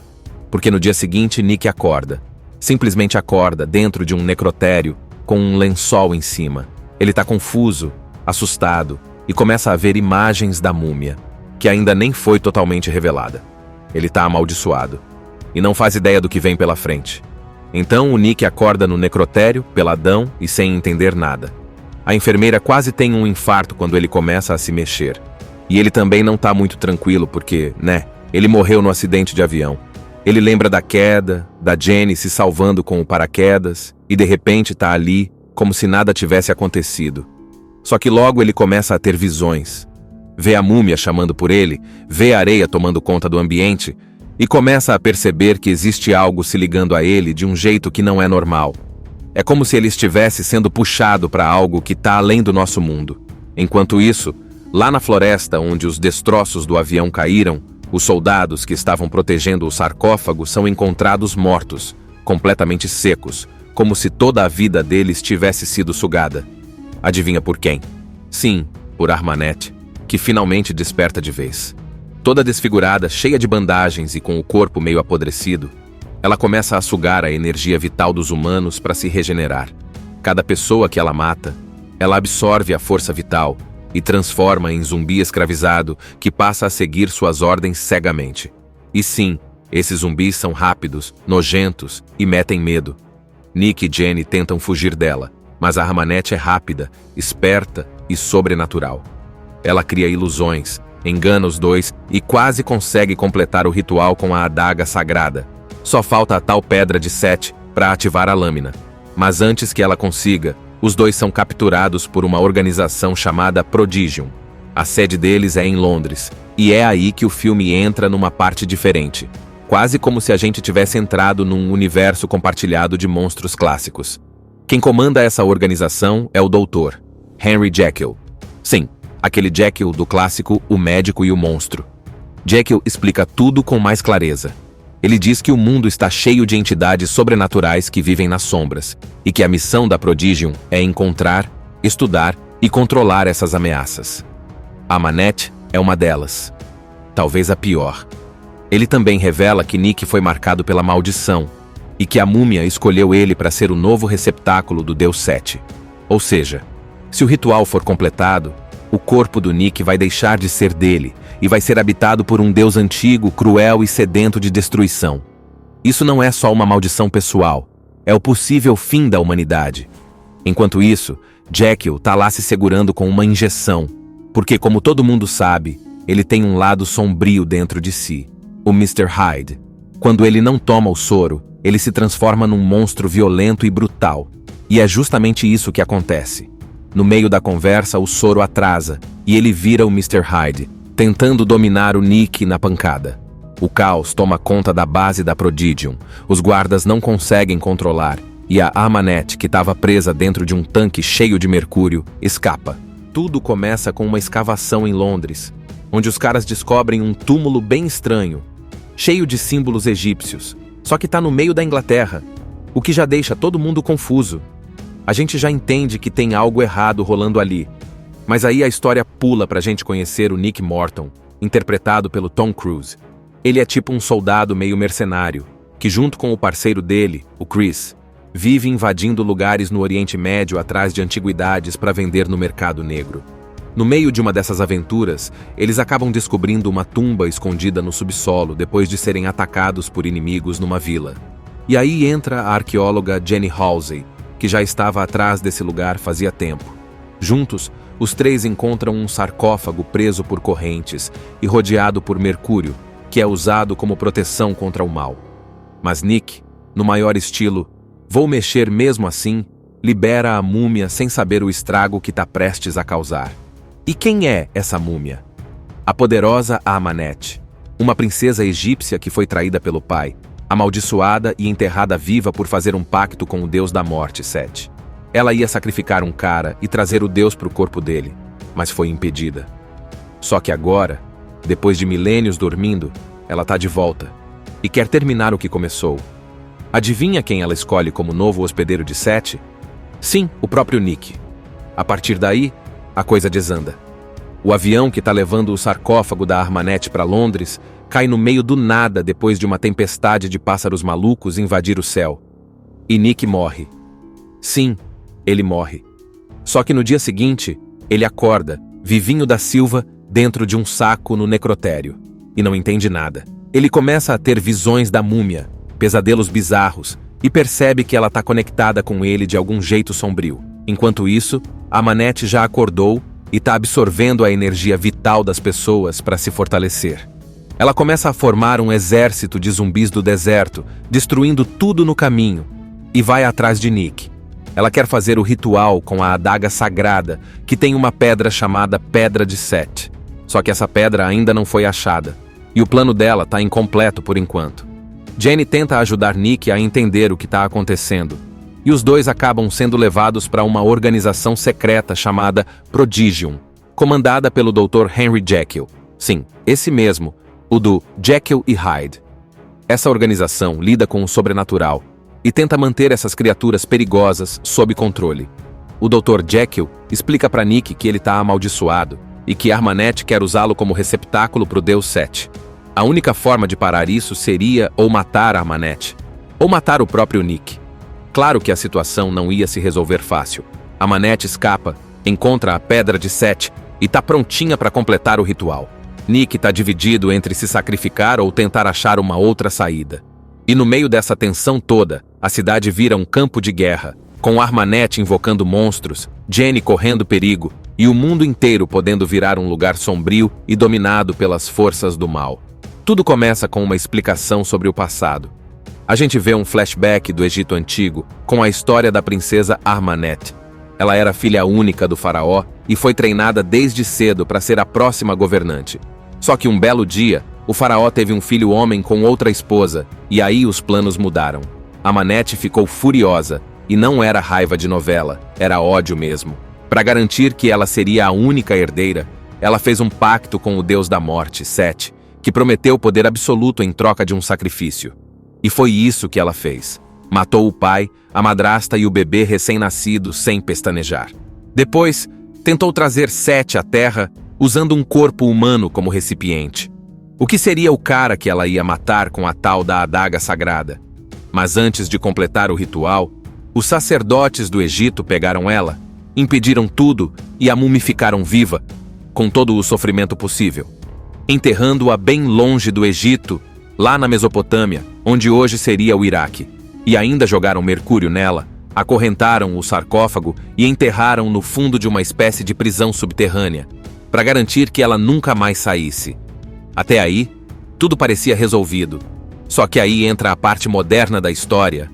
Porque no dia seguinte, Nick acorda. Simplesmente acorda dentro de um necrotério com um lençol em cima. Ele tá confuso, assustado e começa a ver imagens da múmia, que ainda nem foi totalmente revelada. Ele tá amaldiçoado e não faz ideia do que vem pela frente. Então o Nick acorda no necrotério, peladão e sem entender nada. A enfermeira quase tem um infarto quando ele começa a se mexer. E ele também não tá muito tranquilo porque, ele morreu no acidente de avião. Ele lembra da queda, da Jenny se salvando com o paraquedas e de repente tá ali como se nada tivesse acontecido. Só que logo ele começa a ter visões. Vê a múmia chamando por ele, vê a areia tomando conta do ambiente e começa a perceber que existe algo se ligando a ele de um jeito que não é normal. É como se ele estivesse sendo puxado para algo que está além do nosso mundo. Enquanto isso, lá na floresta onde os destroços do avião caíram, os soldados que estavam protegendo o sarcófago são encontrados mortos, completamente secos, como se toda a vida deles tivesse sido sugada. Adivinha por quem? Sim, por Armanet, que finalmente desperta de vez. Toda desfigurada, cheia de bandagens e com o corpo meio apodrecido, ela começa a sugar a energia vital dos humanos para se regenerar. Cada pessoa que ela mata, ela absorve a força vital e transforma em zumbi escravizado que passa a seguir suas ordens cegamente. E sim, esses zumbis são rápidos, nojentos e metem medo. Nick e Jenny tentam fugir dela, mas a Armanet é rápida, esperta e sobrenatural. Ela cria ilusões, engana os dois e quase consegue completar o ritual com a adaga sagrada. Só falta a tal pedra de Set para ativar a lâmina. Mas antes que ela consiga, os dois são capturados por uma organização chamada Prodigium. A sede deles é em Londres, e é aí que o filme entra numa parte diferente. Quase como se a gente tivesse entrado num universo compartilhado de monstros clássicos. Quem comanda essa organização é o Dr. Henry Jekyll. Sim, aquele Jekyll do clássico O Médico e o Monstro. Jekyll explica tudo com mais clareza. Ele diz que o mundo está cheio de entidades sobrenaturais que vivem nas sombras, e que a missão da Prodigium é encontrar, estudar e controlar essas ameaças. A Armanet é uma delas. Talvez a pior. Ele também revela que Nick foi marcado pela maldição, e que a múmia escolheu ele para ser o novo receptáculo do Deus Set. Ou seja, se o ritual for completado, o corpo do Nick vai deixar de ser dele e vai ser habitado por um Deus antigo, cruel e sedento de destruição. Isso não é só uma maldição pessoal, é o possível fim da humanidade. Enquanto isso, Jekyll tá lá se segurando com uma injeção, porque como todo mundo sabe, ele tem um lado sombrio dentro de si, o Mr. Hyde. Quando ele não toma o soro, ele se transforma num monstro violento e brutal. E é justamente isso que acontece. No meio da conversa, o soro atrasa, e ele vira o Mr. Hyde, tentando dominar o Nick na pancada. O caos toma conta da base da Prodigium, os guardas não conseguem controlar, e a Armanet, que estava presa dentro de um tanque cheio de mercúrio, escapa. Tudo começa com uma escavação em Londres, onde os caras descobrem um túmulo bem estranho, cheio de símbolos egípcios, só que está no meio da Inglaterra, o que já deixa todo mundo confuso. A gente já entende que tem algo errado rolando ali. Mas aí a história pula pra gente conhecer o Nick Morton, interpretado pelo Tom Cruise. Ele é tipo um soldado meio mercenário, que junto com o parceiro dele, o Chris, vive invadindo lugares no Oriente Médio atrás de antiguidades para vender no mercado negro. No meio de uma dessas aventuras, eles acabam descobrindo uma tumba escondida no subsolo depois de serem atacados por inimigos numa vila. E aí entra a arqueóloga Jenny Halsey, que já estava atrás desse lugar fazia tempo. Juntos, os três encontram um sarcófago preso por correntes e rodeado por mercúrio, que é usado como proteção contra o mal. Mas Nick, no maior estilo, vou mexer mesmo assim, libera a múmia sem saber o estrago que está prestes a causar. E quem é essa múmia? A poderosa Armanet, uma princesa egípcia que foi traída pelo pai, amaldiçoada e enterrada viva por fazer um pacto com o deus da morte, Set. Ela ia sacrificar um cara e trazer o deus para o corpo dele, mas foi impedida. Só que agora, depois de milênios dormindo, ela tá de volta e quer terminar o que começou. Adivinha quem ela escolhe como novo hospedeiro de Sete? Sim, o próprio Nick. A partir daí, a coisa desanda. O avião que tá levando o sarcófago da Armanet para Londres cai no meio do nada depois de uma tempestade de pássaros malucos invadir o céu. E Nick morre. Sim, ele morre. Só que no dia seguinte, ele acorda, vivinho da Silva, dentro de um saco no necrotério. E não entende nada. Ele começa a ter visões da múmia, pesadelos bizarros, e percebe que ela está conectada com ele de algum jeito sombrio. Enquanto isso, a Manette já acordou e está absorvendo a energia vital das pessoas para se fortalecer. Ela começa a formar um exército de zumbis do deserto, destruindo tudo no caminho, e vai atrás de Nick. Ela quer fazer o ritual com a adaga sagrada, que tem uma pedra chamada Pedra de Set. Só que essa pedra ainda não foi achada, e o plano dela está incompleto por enquanto. Jenny tenta ajudar Nick a entender o que está acontecendo, e os dois acabam sendo levados para uma organização secreta chamada Prodigium, comandada pelo Dr. Henry Jekyll. Sim, esse mesmo, o do Jekyll e Hyde. Essa organização lida com o sobrenatural e tenta manter essas criaturas perigosas sob controle. O Dr. Jekyll explica para Nick que ele está amaldiçoado e que Armanet quer usá-lo como receptáculo para o Deus Set. A única forma de parar isso seria ou matar Armanet, ou matar o próprio Nick. Claro que a situação não ia se resolver fácil. Armanet escapa, encontra a Pedra de Set e está prontinha para completar o ritual. Nick está dividido entre se sacrificar ou tentar achar uma outra saída. E no meio dessa tensão toda, a cidade vira um campo de guerra, com Armanet invocando monstros, Jenny correndo perigo e o mundo inteiro podendo virar um lugar sombrio e dominado pelas forças do mal. Tudo começa com uma explicação sobre o passado. A gente vê um flashback do Egito Antigo com a história da princesa Armanet. Ela era filha única do faraó e foi treinada desde cedo para ser a próxima governante. Só que um belo dia, o faraó teve um filho homem com outra esposa, e aí os planos mudaram. Armanet ficou furiosa, e não era raiva de novela, era ódio mesmo. Para garantir que ela seria a única herdeira, ela fez um pacto com o deus da morte, Set, que prometeu poder absoluto em troca de um sacrifício. E foi isso que ela fez. Matou o pai, a madrasta e o bebê recém-nascido sem pestanejar. Depois, tentou trazer Set à Terra usando um corpo humano como recipiente. O que seria o cara que ela ia matar com a tal da adaga sagrada? Mas antes de completar o ritual, os sacerdotes do Egito pegaram ela, impediram tudo e a mumificaram viva, com todo o sofrimento possível, enterrando-a bem longe do Egito, lá na Mesopotâmia, onde hoje seria o Iraque. E ainda jogaram mercúrio nela, acorrentaram o sarcófago e enterraram no fundo de uma espécie de prisão subterrânea, para garantir que ela nunca mais saísse. Até aí, tudo parecia resolvido. Só que aí entra a parte moderna da história.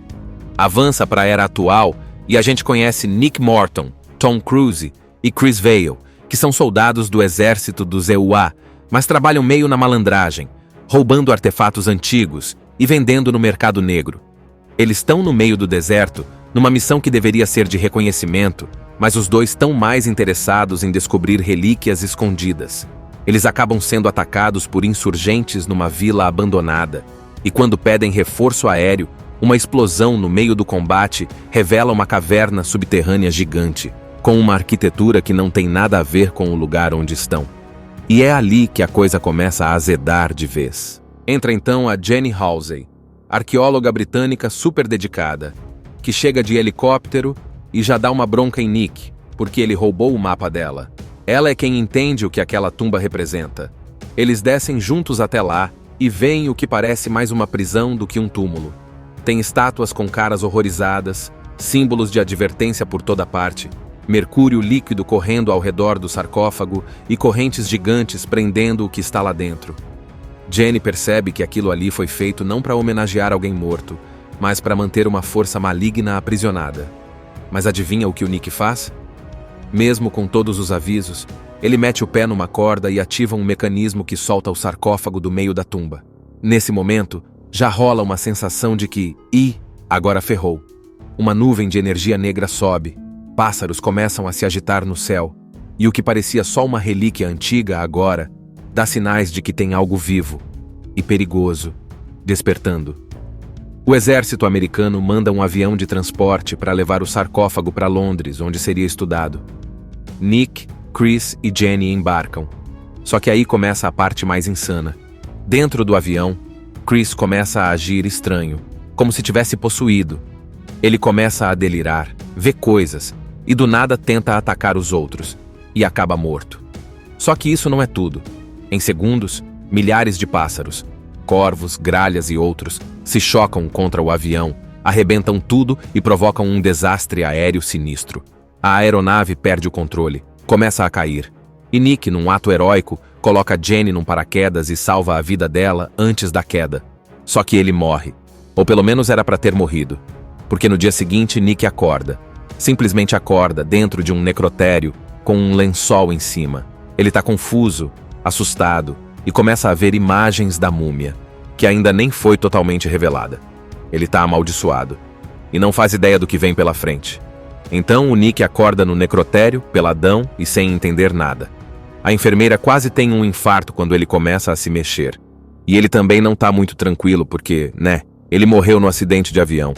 Avança para a era atual e a gente conhece Nick Morton, Tom Cruise e Chris Vail, que são soldados do exército dos EUA, mas trabalham meio na malandragem, roubando artefatos antigos e vendendo no mercado negro. Eles estão no meio do deserto, numa missão que deveria ser de reconhecimento, mas os dois estão mais interessados em descobrir relíquias escondidas. Eles acabam sendo atacados por insurgentes numa vila abandonada, e quando pedem reforço aéreo, uma explosão no meio do combate revela uma caverna subterrânea gigante, com uma arquitetura que não tem nada a ver com o lugar onde estão. E é ali que a coisa começa a azedar de vez. Entra então a Jenny Halsey, arqueóloga britânica super dedicada, que chega de helicóptero e já dá uma bronca em Nick, porque ele roubou o mapa dela. Ela é quem entende o que aquela tumba representa. Eles descem juntos até lá e veem o que parece mais uma prisão do que um túmulo. Tem estátuas com caras horrorizadas, símbolos de advertência por toda parte, mercúrio líquido correndo ao redor do sarcófago e correntes gigantes prendendo o que está lá dentro. Jenny percebe que aquilo ali foi feito não para homenagear alguém morto, mas para manter uma força maligna aprisionada. Mas adivinha o que o Nick faz? Mesmo com todos os avisos, ele mete o pé numa corda e ativa um mecanismo que solta o sarcófago do meio da tumba. Nesse momento, já rola uma sensação de que, agora ferrou. Uma nuvem de energia negra sobe, pássaros começam a se agitar no céu, e o que parecia só uma relíquia antiga agora dá sinais de que tem algo vivo e perigoso despertando. O exército americano manda um avião de transporte para levar o sarcófago para Londres, onde seria estudado. Nick, Chris e Jenny embarcam. Só que aí começa a parte mais insana. Dentro do avião, Chris começa a agir estranho, como se tivesse possuído. Ele começa a delirar, vê coisas, e do nada tenta atacar os outros, e acaba morto. Só que isso não é tudo. Em segundos, milhares de pássaros, corvos, gralhas e outros, se chocam contra o avião, arrebentam tudo e provocam um desastre aéreo sinistro. A aeronave perde o controle, começa a cair. E Nick, num ato heróico, coloca Jenny num paraquedas e salva a vida dela antes da queda. Só que ele morre. Ou pelo menos era para ter morrido. Porque no dia seguinte, Nick acorda. Simplesmente acorda dentro de um necrotério com um lençol em cima. Ele tá confuso, assustado e começa a ver imagens da múmia, que ainda nem foi totalmente revelada. Ele tá amaldiçoado e não faz ideia do que vem pela frente. Então o Nick acorda no necrotério, peladão e sem entender nada. A enfermeira quase tem um infarto quando ele começa a se mexer. E ele também não tá muito tranquilo porque, ele morreu no acidente de avião.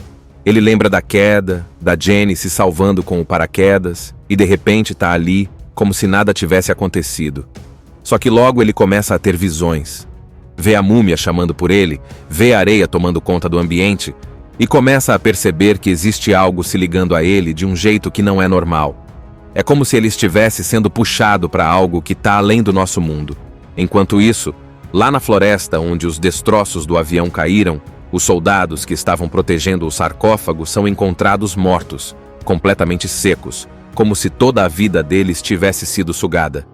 Ele lembra da queda, da Jenny se salvando com o paraquedas e de repente tá ali, como se nada tivesse acontecido. Só que logo ele começa a ter visões. Vê a múmia chamando por ele, vê a areia tomando conta do ambiente e começa a perceber que existe algo se ligando a ele de um jeito que não é normal. É como se ele estivesse sendo puxado para algo que está além do nosso mundo. Enquanto isso, lá na floresta onde os destroços do avião caíram, os soldados que estavam protegendo o sarcófago são encontrados mortos, completamente secos, como se toda a vida deles tivesse sido sugada.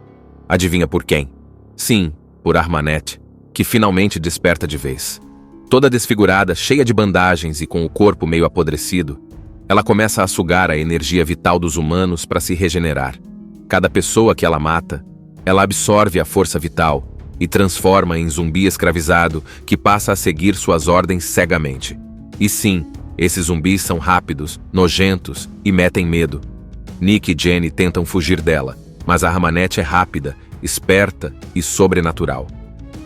Adivinha por quem? Sim, por Armanet, que finalmente desperta de vez. Toda desfigurada, cheia de bandagens e com o corpo meio apodrecido, ela começa a sugar a energia vital dos humanos para se regenerar. Cada pessoa que ela mata, ela absorve a força vital e transforma em zumbi escravizado que passa a seguir suas ordens cegamente. E sim, esses zumbis são rápidos, nojentos e metem medo. Nick e Jenny tentam fugir dela, mas a Armanet é rápida, esperta e sobrenatural.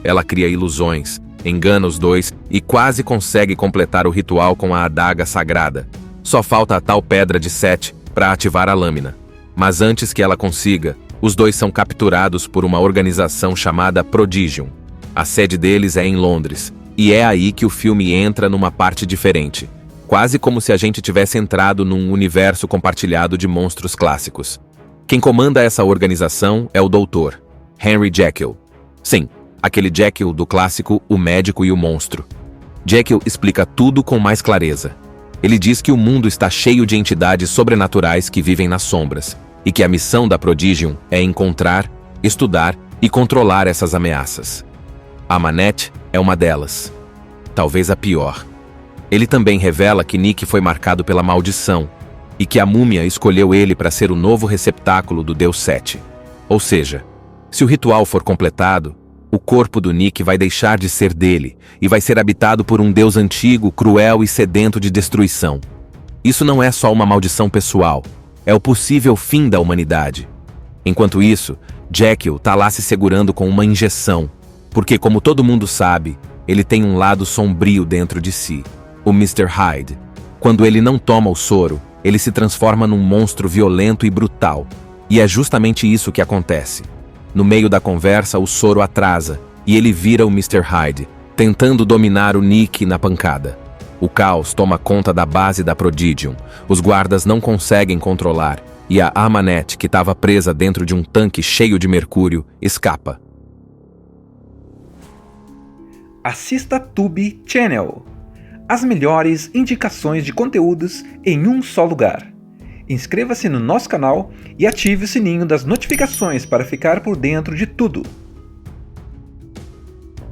Ela cria ilusões, engana os dois e quase consegue completar o ritual com a adaga sagrada. Só falta a tal pedra de Set para ativar a lâmina. Mas antes que ela consiga, os dois são capturados por uma organização chamada Prodigium. A sede deles é em Londres, e é aí que o filme entra numa parte diferente. Quase como se a gente tivesse entrado num universo compartilhado de monstros clássicos. Quem comanda essa organização é o Doutor, Henry Jekyll. Sim, aquele Jekyll do clássico O Médico e o Monstro. Jekyll explica tudo com mais clareza. Ele diz que o mundo está cheio de entidades sobrenaturais que vivem nas sombras, e que a missão da Prodigium é encontrar, estudar e controlar essas ameaças. A Armanet é uma delas. Talvez a pior. Ele também revela que Nick foi marcado pela maldição, e que a múmia escolheu ele para ser o novo receptáculo do Deus Set. Ou seja, se o ritual for completado, o corpo do Nick vai deixar de ser dele e vai ser habitado por um Deus antigo, cruel e sedento de destruição. Isso não é só uma maldição pessoal, é o possível fim da humanidade. Enquanto isso, Jekyll tá lá se segurando com uma injeção, porque como todo mundo sabe, ele tem um lado sombrio dentro de si, o Mr. Hyde. Quando ele não toma o soro, ele se transforma num monstro violento e brutal. E é justamente isso que acontece. No meio da conversa, o soro atrasa, e ele vira o Mr. Hyde, tentando dominar o Nick na pancada. O caos toma conta da base da Prodigium, os guardas não conseguem controlar, e a Armanet, que estava presa dentro de um tanque cheio de mercúrio, escapa. Assista Tube Channel. As melhores indicações de conteúdos em um só lugar. Inscreva-se no nosso canal e ative o sininho das notificações para ficar por dentro de tudo.